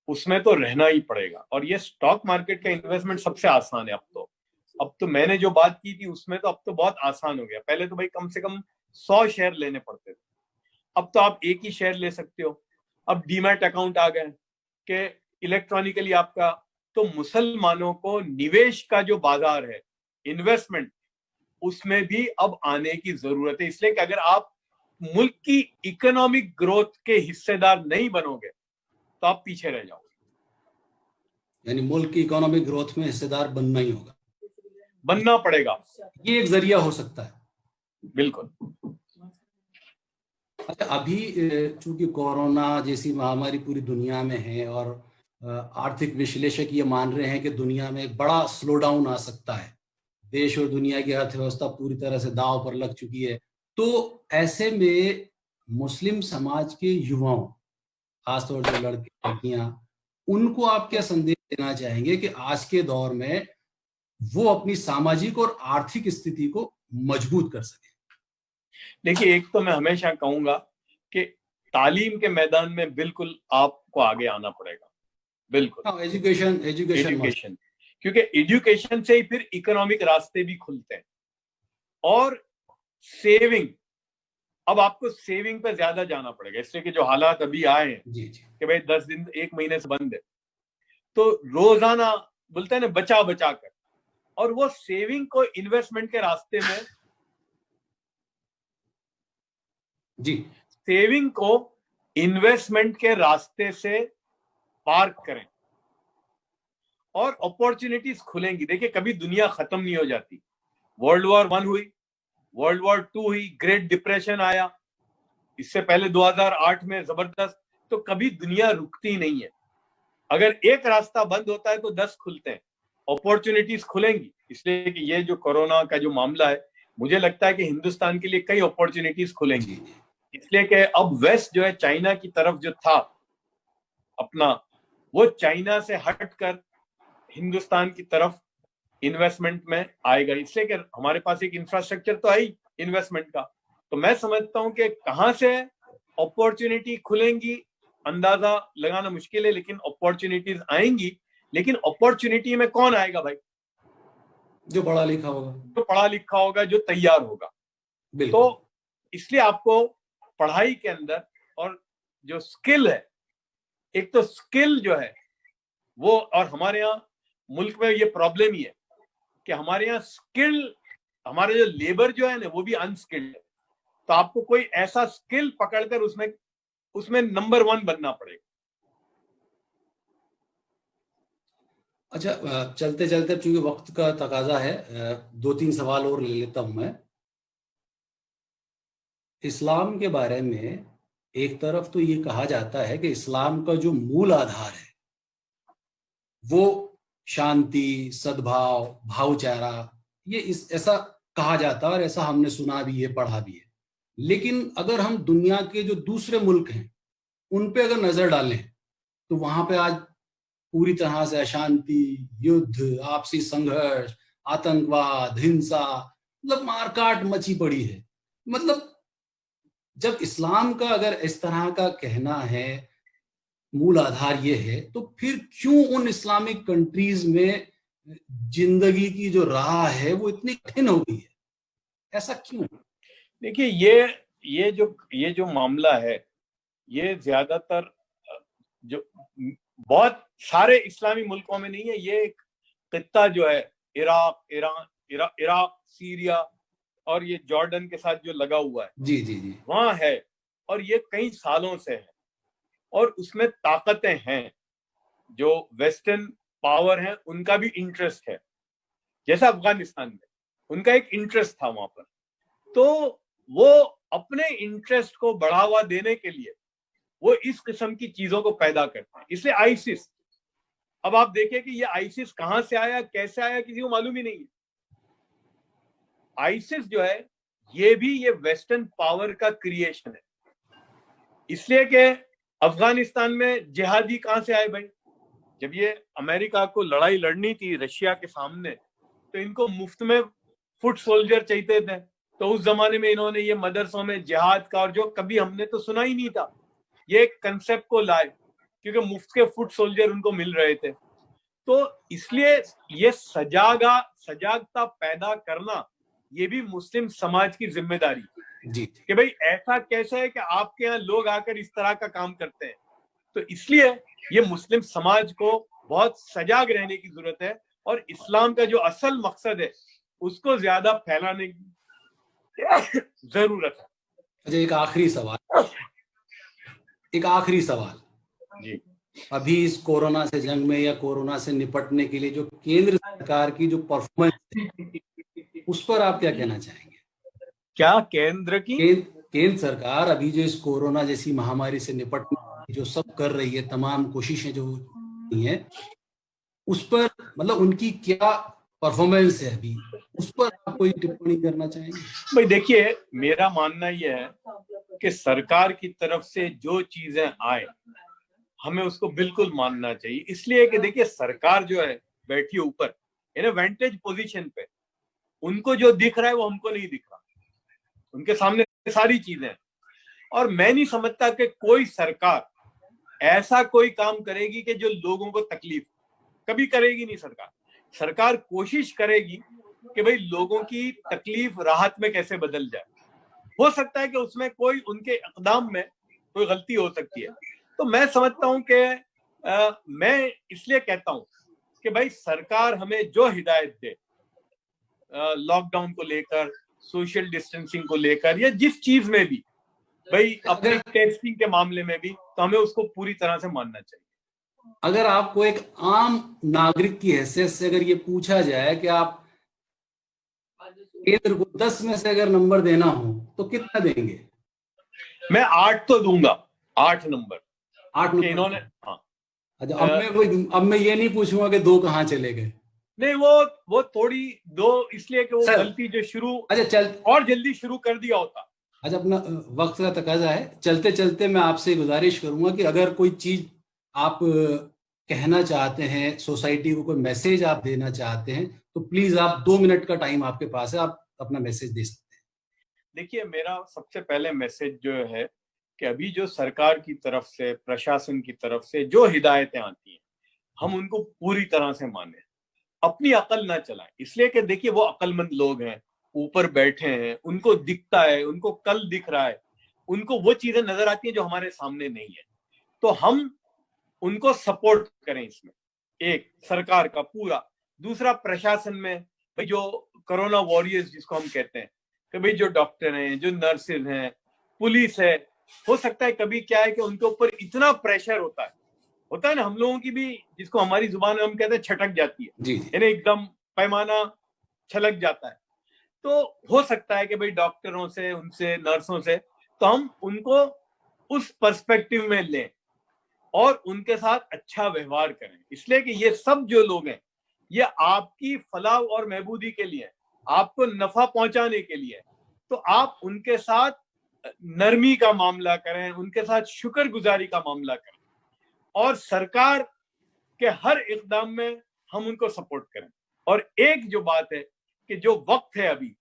उसमें तो रहना ही पड़ेगा। और ये स्टॉक मार्केट का इन्वेस्टमेंट सबसे आसान है अब तो मैंने जो बात की थी उसमें तो अब तो बहुत आसान हो गया। पहले तो भाई कम से कम 100 शेयर लेने पड़ते थे, अब तो आप एक ही शेयर ले सकते हो। अब डीमैट अकाउंट आ गए कि इलेक्ट्रॉनिकली आपका। तो मुसलमानों को निवेश का जो बाजार है, इन्वेस्टमेंट, उसमें भी अब आने की जरूरत है। इसलिए कि अगर आप मुल्क की इकोनॉमिक ग्रोथ के हिस्सेदार नहीं बनोगे तो आप पीछे रह जाओगे। यानी मुल्क की इकोनॉमिक ग्रोथ में हिस्सेदार बनना ही होगा, बनना पड़ेगा। ये एक जरिया हो सकता है। बिल्कुल। अच्छा, अभी चूंकि कोरोना जैसी महामारी पूरी दुनिया में है और आर्थिक विश्लेषक ये मान रहे हैं कि दुनिया में एक बड़ा स्लो डाउन आ सकता है, देश और दुनिया की अर्थव्यवस्था पूरी तरह से दांव पर लग चुकी है। तो ऐसे में मुस्लिम समाज के युवाओं, खासतौर से लड़के लड़कियां, उनको आप क्या संदेश देना चाहेंगे कि आज के दौर में वो अपनी सामाजिक और आर्थिक स्थिति को मजबूत कर सके? देखिए, एक तो मैं हमेशा कहूंगा कि तालीम के मैदान में बिल्कुल आपको आगे आना पड़ेगा। बिल्कुल। हाँ, एजुकेशन एजुकेशन मस्ट। एजुकेशन, क्योंकि एजुकेशन से ही फिर इकोनॉमिक रास्ते भी खुलते हैं। और सेविंग, अब आपको सेविंग पे ज्यादा जाना पड़ेगा, इसलिए कि जो हालात अभी आए हैं जी जी कि भाई 10 दिन 1 महीने से बंद है, तो रोजाना बोलते हैं ना बचा बचा कर, और वो सेविंग को इन्वेस्टमेंट के रास्ते में, जी सेविंग को इन्वेस्टमेंट के रास्ते से पार्क करें और अपॉर्चुनिटीज खुलेंगी। देखिए, कभी दुनिया खत्म नहीं हो जाती। वर्ल्ड वॉर 1 हुई, वर्ल्ड वॉर 2 हुई, ग्रेट डिप्रेशन आया, इससे पहले 2008 में जबरदस्त। तो कभी दुनिया रुकती नहीं है। अगर एक रास्ता बंद होता है तो 10 खुलते हैं, अपॉर्चुनिटीज खुलेंगी। इसलिए कि ये जो कोरोना का जो मामला है, मुझे लगता है कि हिंदुस्तान के लिए कई अपॉर्चुनिटीज खुलेंगी। जी इसलिए कि अब वेस्ट जो है चाइना की तरफ जो था अपना, वो चाइना से हटकर हिंदुस्तान की तरफ इन्वेस्टमेंट में आएगा। इसलिए कि हमारे पास एक इंफ्रास्ट्रक्चर तो है ही इन्वेस्टमेंट का। तो मैं समझता हूं कि कहां से अपॉर्चुनिटी खुलेंगी अंदाजा लगाना मुश्किल है, लेकिन अपॉर्चुनिटीज आएंगी। लेकिन अपॉर्चुनिटी में कौन आएगा भाई? जो पढ़ा लिखा होगा, जो पढ़ा लिखा होगा, जो तैयार होगा। बिल्कुल। तो इसलिए आपको पढ़ाई के अंदर और जो स्किल है, एक तो स्किल जो है वो, और हमारे यहाँ मुल्क में ये प्रॉब्लम ही है कि हमारे यहाँ स्किल, हमारा जो लेबर जो है ना वो भी अनस्किल्ड है। तो आपको कोई ऐसा स्किल पकड़कर उसमें नंबर 1 बनना पड़ेगा। अच्छा, चलते चलते चूंकि वक्त का तकाजा है, 2-3 सवाल और ले लेता हूं मैं। इस्लाम के बारे में एक तरफ तो ये कहा जाता है कि इस्लाम का जो मूल आधार है वो शांति, सद्भाव, भाईचारा, ये इस ऐसा कहा जाता है और ऐसा हमने सुना भी है, पढ़ा भी है। लेकिन अगर हम दुनिया के जो दूसरे मुल्क हैं उन पे अगर नजर डालें तो वहां पे आज पूरी तरह से अशांति, युद्ध, आपसी संघर्ष, आतंकवाद, हिंसा, मतलब मारकाट मची पड़ी है। मतलब जब इस्लाम का अगर इस तरह का कहना है, मूल आधार ये है, तो फिर क्यों उन इस्लामिक कंट्रीज में जिंदगी की जो राह है वो इतनी कठिन हो गई है? ऐसा क्यों? देखिए, ये जो मामला है, ये ज्यादातर जो बहुत सारे इस्लामी मुल्कों में नहीं है। ये एक खित्ता जो है, इराक, ईरान, इराक, सीरिया और ये जॉर्डन के साथ जो लगा हुआ है, जी जी जी, वहां है। और ये कई सालों से है और उसमें ताकतें हैं, जो वेस्टर्न पावर है उनका भी इंटरेस्ट है। जैसा अफगानिस्तान में उनका एक इंटरेस्ट था वहां पर, तो वो अपने इंटरेस्ट को बढ़ावा देने के लिए वो इस किस्म की चीजों को पैदा करते हैं। इसलिए आईसिस, अब आप देखिए कि ये आईसिस कहां से आया, कैसे आया, किसी को मालूम ही नहीं है। आईसिस जो है ये वेस्टर्न पावर का क्रिएशन है। इसलिए कि अफगानिस्तान में जिहादी कहां से आए भाई? जब ये अमेरिका को लड़ाई लड़नी थी रशिया के सामने, तो इनको मुफ्त में फुट सोल्जर चाहिए थे। तो उस जमाने में इन्होंने ये मदरसों में जिहाद का, और जो कभी हमने तो सुना ही नहीं था, ये एक कंसेप्ट को लाए क्योंकि मुफ्त के फुट सोल्जर उनको मिल रहे थे। तो इसलिए ये सजागता पैदा करना, ये भी मुस्लिम समाज की जिम्मेदारी जी, कि भाई ऐसा कैसे है कि आपके यहाँ लोग आकर इस तरह का काम करते हैं। तो इसलिए ये मुस्लिम समाज को बहुत सजाग रहने की जरूरत है और इस्लाम का जो असल मकसद है उसको ज्यादा फैलाने की जरूरत है। अच्छा, एक आखिरी सवाल जी, अभी इस कोरोना से जंग में या कोरोना से निपटने के लिए जो केंद्र सरकार की जो परफॉर्मेंस है उस पर आप क्या कहना चाहेंगे? क्या केंद्र की? केंद्र सरकार अभी जो इस कोरोना जैसी महामारी से निपटने जो सब कर रही है, तमाम कोशिशें जो है, उस पर मतलब उनकी क्या परफॉर्मेंस है अभी, उस पर आप कोई टिप्पणी करना चाहेंगे? भाई देखिए, मेरा मानना यह है कि सरकार की तरफ से जो चीजें आए हमें उसको बिल्कुल मानना चाहिए। इसलिए कि देखिए, सरकार जो है बैठी है ऊपर इन वेंटेज पोजीशन पे, उनको जो दिख रहा है वो हमको नहीं दिख रहा, उनके सामने सारी चीजें हैं। और मैं नहीं समझता कि कोई सरकार ऐसा कोई काम करेगी कि जो लोगों को तकलीफ, कभी करेगी नहीं। सरकार कोशिश करेगी कि भाई लोगों की तकलीफ राहत में कैसे बदल जाए। हो सकता है कि उसमें कोई उनके इक़दाम में कोई गलती हो सकती है। तो मैं समझता हूं कि मैं इसलिए कहता हूं कि भाई सरकार हमें जो हिदायत दे, लॉकडाउन को लेकर, सोशल डिस्टेंसिंग को लेकर, या जिस चीज में भी, भाई अपनी टेस्टिंग के मामले में भी, तो हमें उसको पूरी तरह से मानना चाहिए। अगर आपको एक आम नागरिक की हैसियत से अगर ये पूछा जाए कि आप केंद्र को 10 में से अगर नंबर देना हो तो कितना देंगे? मैं 8 तो दूंगा, 8 नंबर। 8 नंबर इन्होंने, हाँ। अच्छा, अब मैं ये नहीं पूछूंगा कि 2 कहाँ चले गए। नहीं, वो थोड़ी दो, इसलिए कि वो गलती जो शुरू, अच्छा और जल्दी शुरू कर दिया होता। अच्छा, अपना वक्त का तकाजा है, चलते चलते मैं आपसे गुजारिश करूंगा कि अगर कोई चीज आप कहना चाहते हैं, सोसाइटी को कोई मैसेज आप देना चाहते हैं, तो प्लीज आप 2 मिनट का टाइम आपके पास है, आप अपना मैसेज दे सकते हैं। देखिए, मेरा सबसे पहले मैसेज जो है कि अभी जो सरकार की तरफ से, प्रशासन की तरफ से जो हिदायतें आती हैं, हम उनको पूरी तरह से माने। अपनी अकल ना चलाएं, इसलिए कि देखिए वो अकलमंद लोग हैं, ऊपर बैठे हैं, उनको दिखता है, उनको कल दिख रहा है, उनको वो चीजें नजर आती हैं जो हमारे सामने नहीं है। तो हम उनको सपोर्ट करें इसमें, एक सरकार का पूरा, दूसरा प्रशासन में भाई जो कोरोना वॉरियर्स जिसको हम कहते हैं, कि भाई जो डॉक्टर हैं, जो नर्सेज हैं, पुलिस है, हो सकता है कभी क्या है कि उनके ऊपर इतना प्रेशर होता है ना, हम लोगों की भी जिसको हमारी जुबान में हम कहते हैं छटक जाती है, यानी एकदम पैमाना छलक जाता है। तो हो सकता है कि भाई डॉक्टरों से, उनसे, नर्सों से, तो हम उनको उस पर्सपेक्टिव में लें और उनके साथ अच्छा व्यवहार करें, इसलिए कि ये सब जो लोग हैं ये आपकी फलाह और महबूदी के लिए, आपको नफा पहुंचाने के लिए, तो आप उनके साथ नरमी का मामला करें, उनके साथ शुक्रगुजारी का मामला करें और सरकार के हर इकदाम में हम उनको सपोर्ट करें। और एक जो बात है कि जो वक्त है अभी,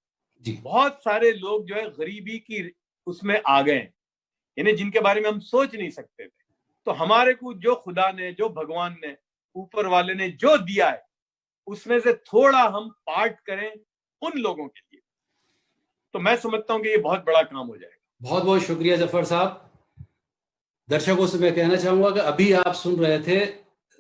बहुत सारे लोग जो है गरीबी की उसमें आ गए हैं, यानी जिनके बारे में हम सोच नहीं सकते थे। तो हमारे को जो खुदा ने, जो भगवान ने, ऊपर वाले ने जो दिया है, उसमें से थोड़ा हम पार्ट करें उन लोगों के लिए, तो मैं समझता हूं कि ये बहुत बड़ा काम हो जाएगा। बहुत बहुत शुक्रिया जफर साहब। दर्शकों से मैं कहना चाहूंगा कि अभी आप सुन रहे थे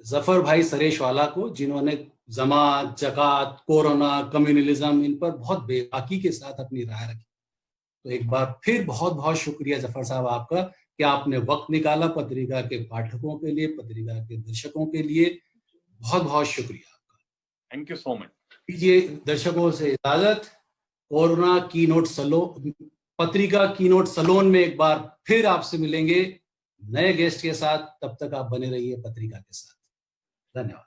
जफर भाई सरेशवाला को, जिन्होंने जमात, जकात, कोरोना, कम्युनलिज्म, इन पर बहुत बेबाकी के साथ अपनी राय रखी। तो एक बार फिर बहुत बहुत शुक्रिया जफर साहब आपका कि आपने वक्त निकाला पत्रिका के पाठकों के लिए, पत्रिका के दर्शकों के लिए। बहुत बहुत शुक्रिया आपका। Thank you so much. दीजिए दर्शकों से इजाजत। कोरोना कीनोट सलोन, पत्रिका कीनोट सलोन में एक बार फिर आपसे मिलेंगे नए गेस्ट के साथ। तब तक आप बने रहिए पत्रिका के साथ। धन्यवाद।